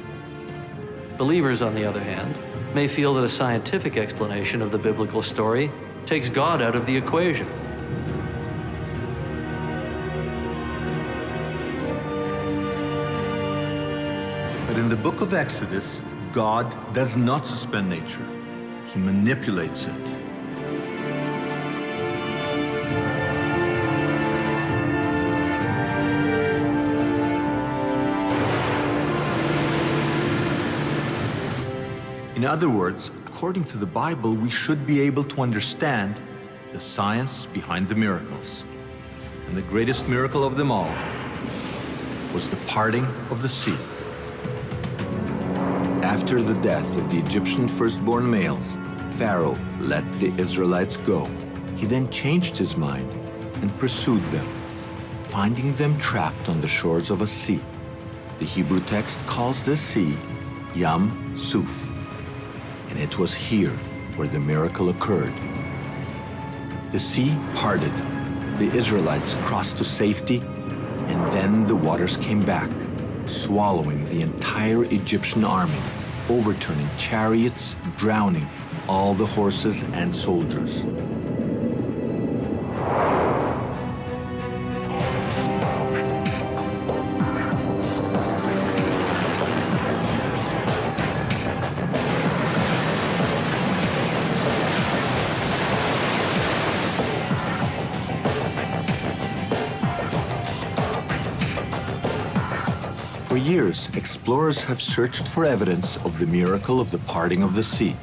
Believers, on the other hand, may feel that a scientific explanation of the biblical story takes God out of the equation. But in the book of Exodus, God does not suspend nature. He manipulates it. In other words, according to the Bible, we should be able to understand the science behind the miracles. And the greatest miracle of them all was the parting of the sea. After the death of the Egyptian firstborn males, Pharaoh let the Israelites go. He then changed his mind and pursued them, finding them trapped on the shores of a sea. The Hebrew text calls this sea Yam Suf, and it was here where the miracle occurred. The sea parted, the Israelites crossed to safety, and then the waters came back, swallowing the entire Egyptian army, overturning chariots, drowning all the horses and soldiers. For years, explorers have searched for evidence of the miracle of the parting of the sea.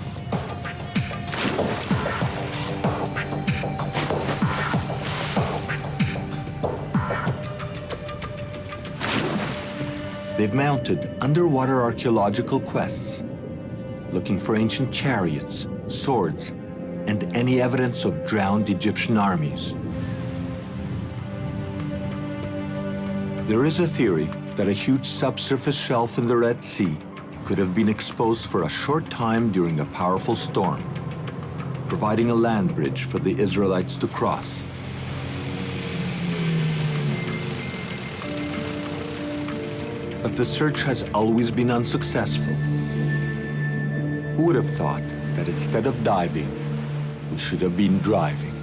They've mounted underwater archaeological quests, looking for ancient chariots, swords, and any evidence of drowned Egyptian armies. There is a theory that a huge subsurface shelf in the Red Sea could have been exposed for a short time during a powerful storm, providing a land bridge for the Israelites to cross. But the search has always been unsuccessful. Who would have thought that instead of diving, we should have been driving?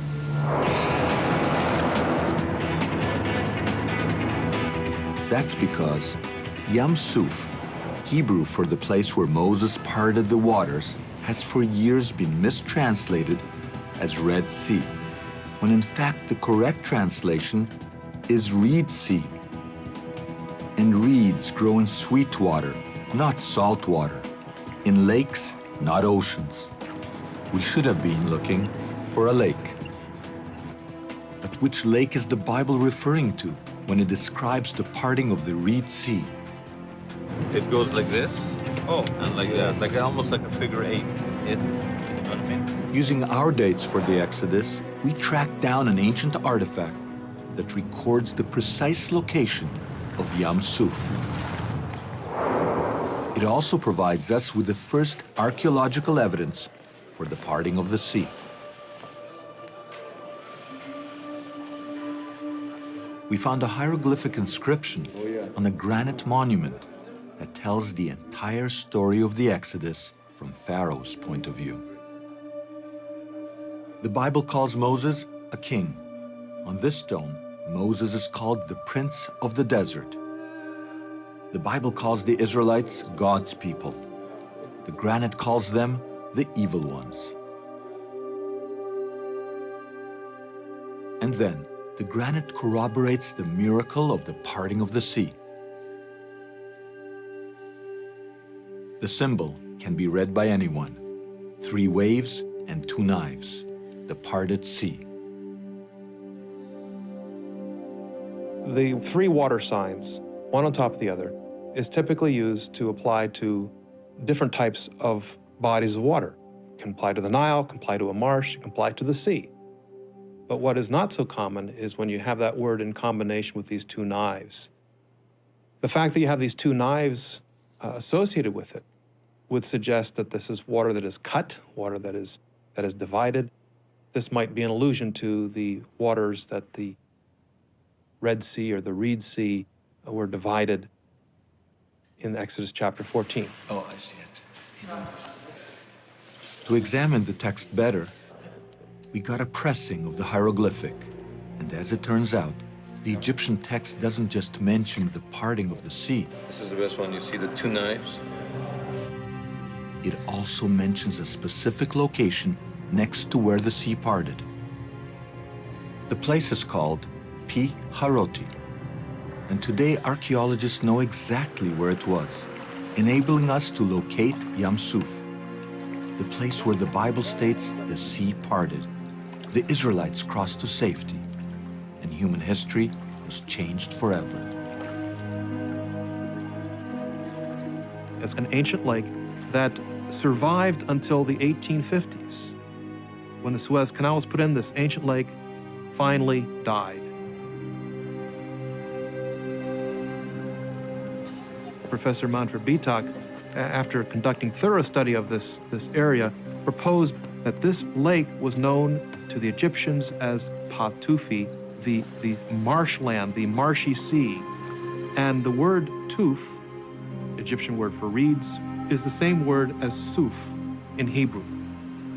That's because Yam Suf, Hebrew for the place where Moses parted the waters, has for years been mistranslated as Red Sea, when in fact the correct translation is Reed Sea. And reeds grow in sweet water, not salt water, in lakes, not oceans. We should have been looking for a lake. But which lake is the Bible referring to when it describes the parting of the Reed Sea? It goes like this. Oh, and like that, like almost like a figure 8. Yes. You know what I mean? Using our dates for the Exodus, we tracked down an ancient artifact that records the precise location of Yam Suf. It also provides us with the first archaeological evidence for the parting of the sea. We found a hieroglyphic inscription on a granite monument that tells the entire story of the Exodus from Pharaoh's point of view. The Bible calls Moses a king. On this stone, Moses is called the Prince of the Desert. The Bible calls the Israelites God's people. The granite calls them the evil ones. And then, the granite corroborates the miracle of the parting of the sea. The symbol can be read by anyone: 3 waves and 2 knives, the parted sea. The 3 water signs, one on top of the other, is typically used to apply to different types of bodies of water. It can apply to the Nile, can apply to a marsh, it can apply to the sea. But what is not so common is when you have that word in combination with these 2 knives. The fact that you have these 2 knives associated with it would suggest that this is water that is cut, water that is divided. This might be an allusion to the waters that the Red Sea or the Reed Sea were divided in Exodus chapter 14. Oh, I see it. To examine the text better, we got a pressing of the hieroglyphic. And as it turns out, the Egyptian text doesn't just mention the parting of the sea. This is the best one. You see the 2 knives? It also mentions a specific location next to where the sea parted. The place is called Pi Haroti, and today archaeologists know exactly where it was, enabling us to locate Yam Suf, the place where the Bible states the sea parted. The Israelites crossed to safety, and human history was changed forever. It's an ancient lake that survived until the 1850s. When the Suez Canal was put in, this ancient lake finally died. Professor Manfred Bitak, after conducting thorough study of this area, proposed that this lake was known to the Egyptians as Patufi, the marshland, the marshy sea. And the word tuf, Egyptian word for reeds, is the same word as Suf in Hebrew.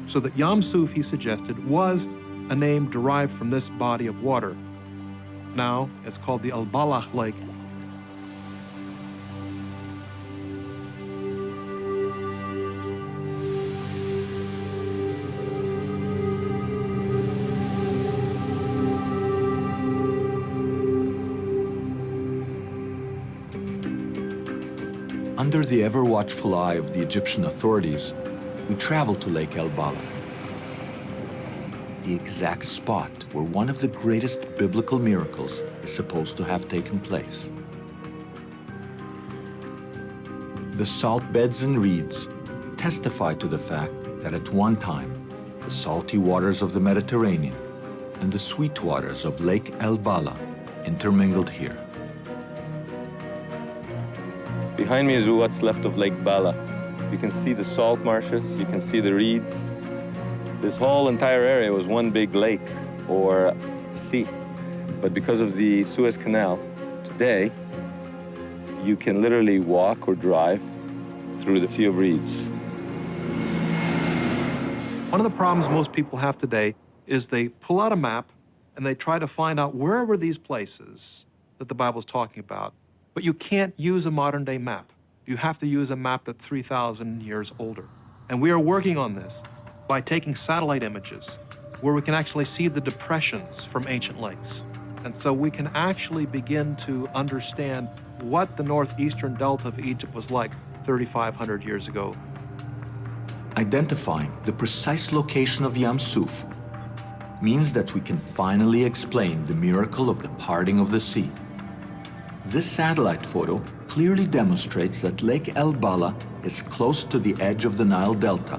So that Yam Suf, he suggested, was a name derived from this body of water. Now it's called the Al-Balach Lake. Under the ever-watchful eye of the Egyptian authorities, we traveled to Lake El-Bala, the exact spot where one of the greatest biblical miracles is supposed to have taken place. The salt beds and reeds testify to the fact that at one time, the salty waters of the Mediterranean and the sweet waters of Lake El-Bala intermingled here. Behind me is what's left of Lake Bala. You can see the salt marshes, you can see the reeds. This whole entire area was one big lake or sea. But because of the Suez Canal, today, you can literally walk or drive through the sea of reeds. One of the problems most people have today is they pull out a map and they try to find out where were these places that the Bible's talking about. But you can't use a modern-day map. You have to use a map that's 3,000 years older. And we are working on this by taking satellite images where we can actually see the depressions from ancient lakes. And so we can actually begin to understand what the northeastern delta of Egypt was like 3,500 years ago. Identifying the precise location of Yam Suf means that we can finally explain the miracle of the parting of the sea. This satellite photo clearly demonstrates that Lake El-Bala is close to the edge of the Nile Delta,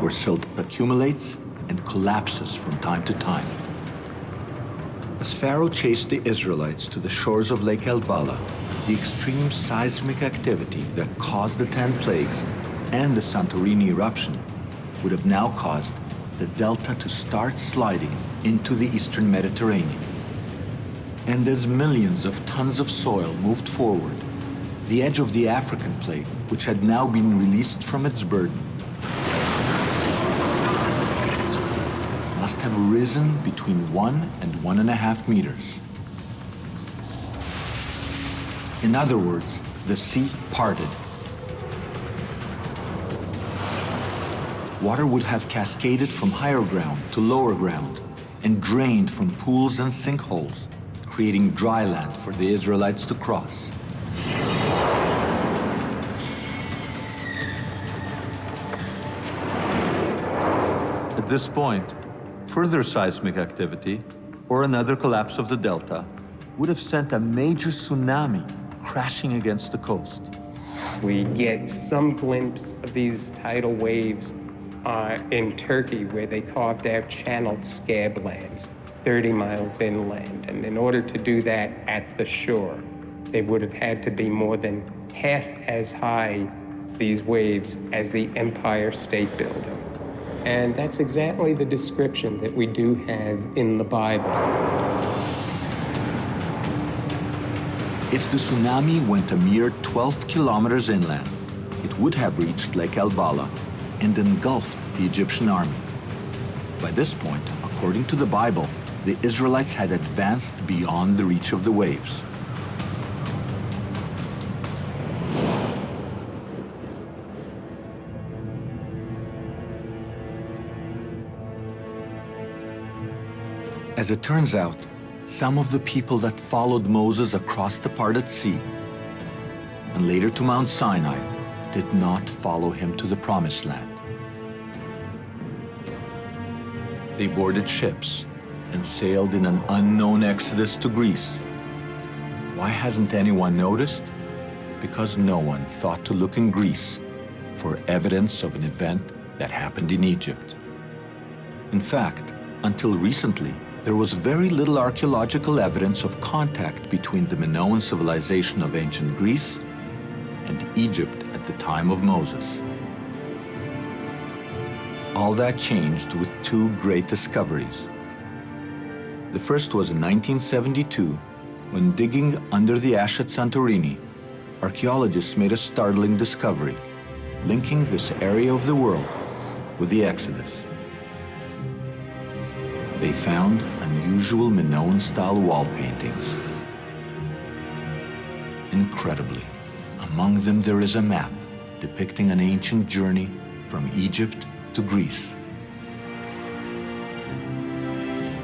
where silt accumulates and collapses from time to time. As Pharaoh chased the Israelites to the shores of Lake El-Bala, the extreme seismic activity that caused the 10 plagues and the Santorini eruption would have now caused the delta to start sliding into the eastern Mediterranean. And as millions of tons of soil moved forward, the edge of the African plate, which had now been released from its burden, must have risen between 1 and 1.5 meters. In other words, the sea parted. Water would have cascaded from higher ground to lower ground and drained from pools and sinkholes, creating dry land for the Israelites to cross. At this point, further seismic activity or another collapse of the delta would have sent a major tsunami crashing against the coast. We get some glimpse of these tidal waves in Turkey, where they carved out channeled scablands 30 miles inland. And in order to do that at the shore, they would have had to be more than half as high, these waves, as the Empire State Building. And that's exactly the description that we do have in the Bible. If the tsunami went a mere 12 kilometers inland, it would have reached Lake El-Bala and engulfed the Egyptian army. By this point, according to the Bible, the Israelites had advanced beyond the reach of the waves. As it turns out, some of the people that followed Moses across the parted sea and later to Mount Sinai did not follow him to the Promised Land. They boarded ships and sailed in an unknown exodus to Greece. Why hasn't anyone noticed? Because no one thought to look in Greece for evidence of an event that happened in Egypt. In fact, until recently, there was very little archaeological evidence of contact between the Minoan civilization of ancient Greece and Egypt at the time of Moses. All that changed with two great discoveries. The first was in 1972, when digging under the ash at Santorini, archaeologists made a startling discovery, linking this area of the world with the Exodus. They found unusual Minoan-style wall paintings. Incredibly, among them there is a map depicting an ancient journey from Egypt to Greece.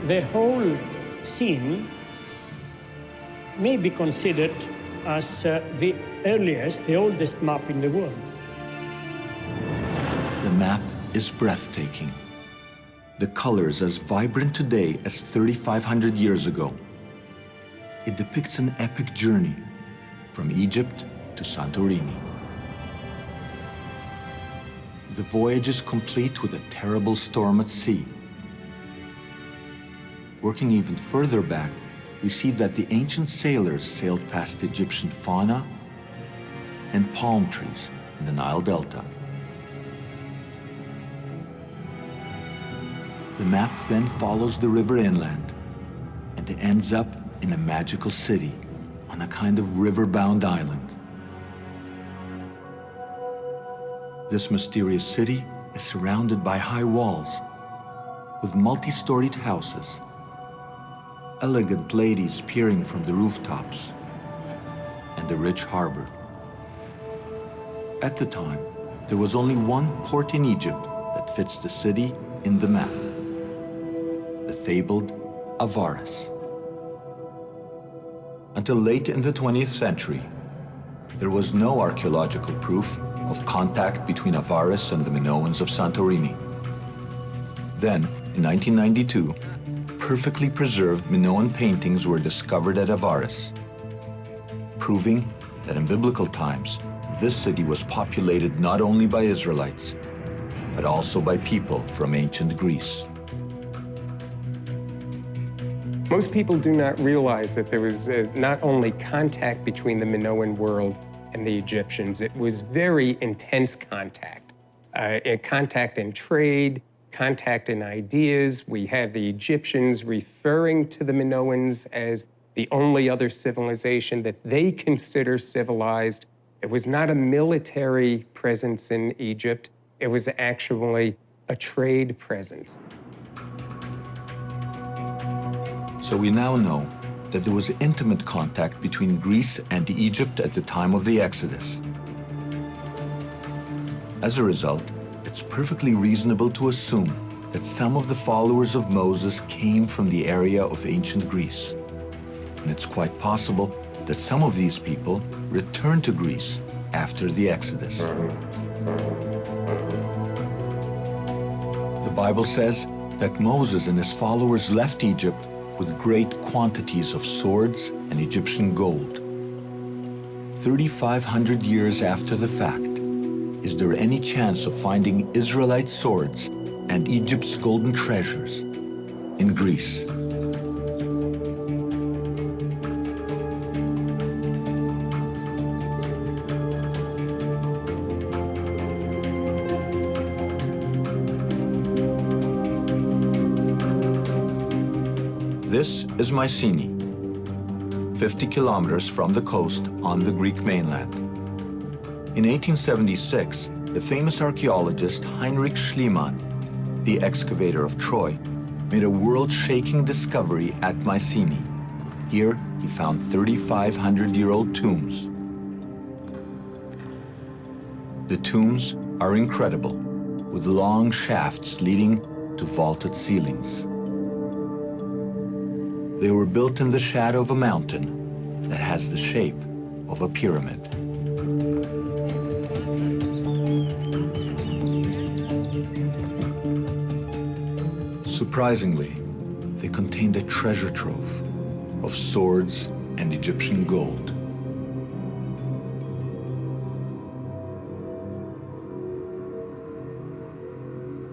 The whole scene may be considered as the earliest, the oldest map in the world. The map is breathtaking. The colors as vibrant today as 3,500 years ago. It depicts an epic journey from Egypt to Santorini. The voyage is complete with a terrible storm at sea. Working even further back, we see that the ancient sailors sailed past Egyptian fauna and palm trees in the Nile Delta. The map then follows the river inland and it ends up in a magical city on a kind of river-bound island. This mysterious city is surrounded by high walls with multi-storied houses, elegant ladies peering from the rooftops, and a rich harbor. At the time, there was only one port in Egypt that fits the city in the map, the fabled Avaris. Until late in the 20th century, there was no archaeological proof of contact between Avaris and the Minoans of Santorini. Then, in 1992, perfectly preserved Minoan paintings were discovered at Avaris, proving that in biblical times, this city was populated not only by Israelites, but also by people from ancient Greece. Most people do not realize that there was not only contact between the Minoan world and the Egyptians, it was very intense contact. Contact in trade, contact in ideas. We have the Egyptians referring to the Minoans as the only other civilization that they consider civilized. It was not a military presence in Egypt. It was actually a trade presence. So we now know that there was intimate contact between Greece and Egypt at the time of the Exodus. As a result, it's perfectly reasonable to assume that some of the followers of Moses came from the area of ancient Greece. And it's quite possible that some of these people returned to Greece after the Exodus. The Bible says that Moses and his followers left Egypt with great quantities of swords and Egyptian gold. 3,500 years after the fact, is there any chance of finding Israelite swords and Egypt's golden treasures in Greece? This is Mycenae, 50 kilometers from the coast on the Greek mainland. In 1876, the famous archaeologist Heinrich Schliemann, the excavator of Troy, made a world-shaking discovery at Mycenae. Here, he found 3,500-year-old tombs. The tombs are incredible, with long shafts leading to vaulted ceilings. They were built in the shadow of a mountain that has the shape of a pyramid. Surprisingly, the It contained a treasure trove of swords and Egyptian gold.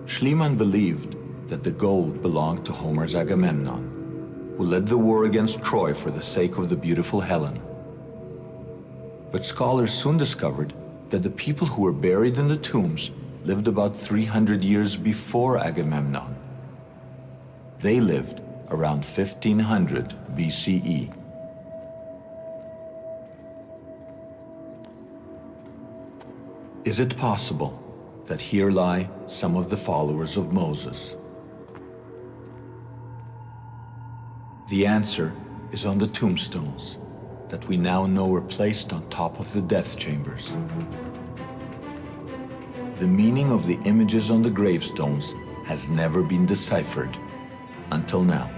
Schliemann believed that the gold belonged to Homer's Agamemnon, who led the war against Troy for the sake of the beautiful Helen. But scholars soon discovered that the people who were buried in the tombs lived about 300 years before Agamemnon. They lived around 1500 BCE. Is it possible that here lie some of the followers of Moses? The answer is on the tombstones that we now know were placed on top of the death chambers. The meaning of the images on the gravestones has never been deciphered until now.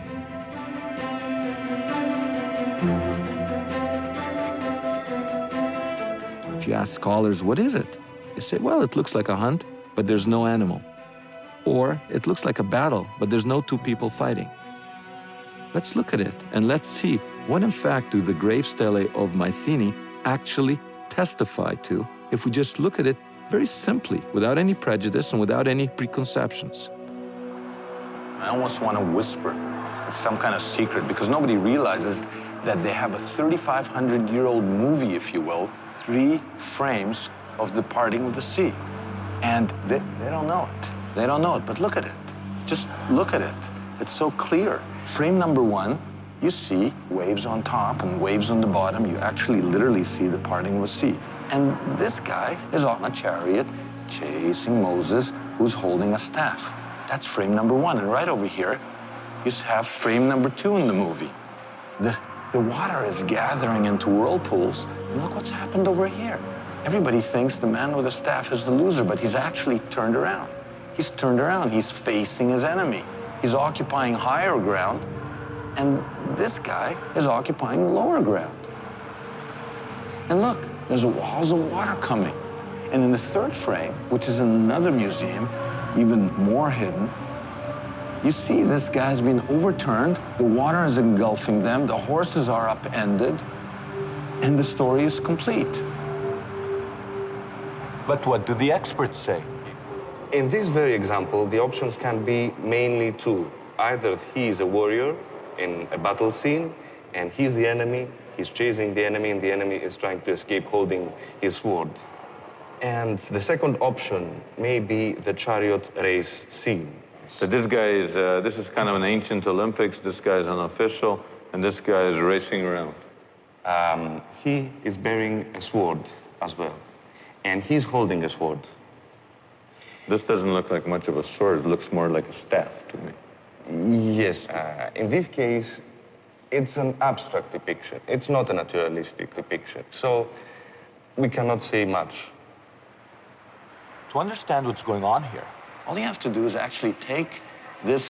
If you ask scholars, what is it? They say, well, it looks like a hunt, but there's no animal. Or it looks like a battle, but there's no two people fighting. Let's look at it and let's see what in fact do the grave stelae of Mycenae actually testify to if we just look at it very simply, without any prejudice and without any preconceptions. I almost want to whisper it's some kind of secret because nobody realizes that they have a 3,500-year-old movie, if you will, 3 frames of the parting of the sea. And they don't know it. They don't know it, but look at it. Just look at it. It's so clear. Frame number 1, you see waves on top and waves on the bottom. You actually literally see the parting of the sea. And this guy is on a chariot chasing Moses, who's holding a staff. That's frame number 1. And right over here, you have frame number 2 in the movie. The water is gathering into whirlpools. And look what's happened over here. Everybody thinks the man with the staff is the loser, but he's actually turned around. He's turned around. He's facing his enemy. He's occupying higher ground, and this guy is occupying lower ground. And look, there's walls of water coming. And in the 3rd frame, which is in another museum, even more hidden, you see this guy's been overturned, the water is engulfing them, the horses are upended, and the story is complete. But what do the experts say? In this very example, the options can be mainly 2. Either he is a warrior in a battle scene, and he's the enemy, he's chasing the enemy, and the enemy is trying to escape holding his sword. And the second option may be the chariot race scene. So this guy is, this is kind of an ancient Olympics, this guy is an official, and this guy is racing around. He is bearing a sword as well, and he's holding a sword. This doesn't look like much of a sword. It looks more like a staff to me. Yes. In this case, it's an abstract depiction. It's not a naturalistic depiction. So we cannot say much. To understand what's going on here, all you have to do is actually take this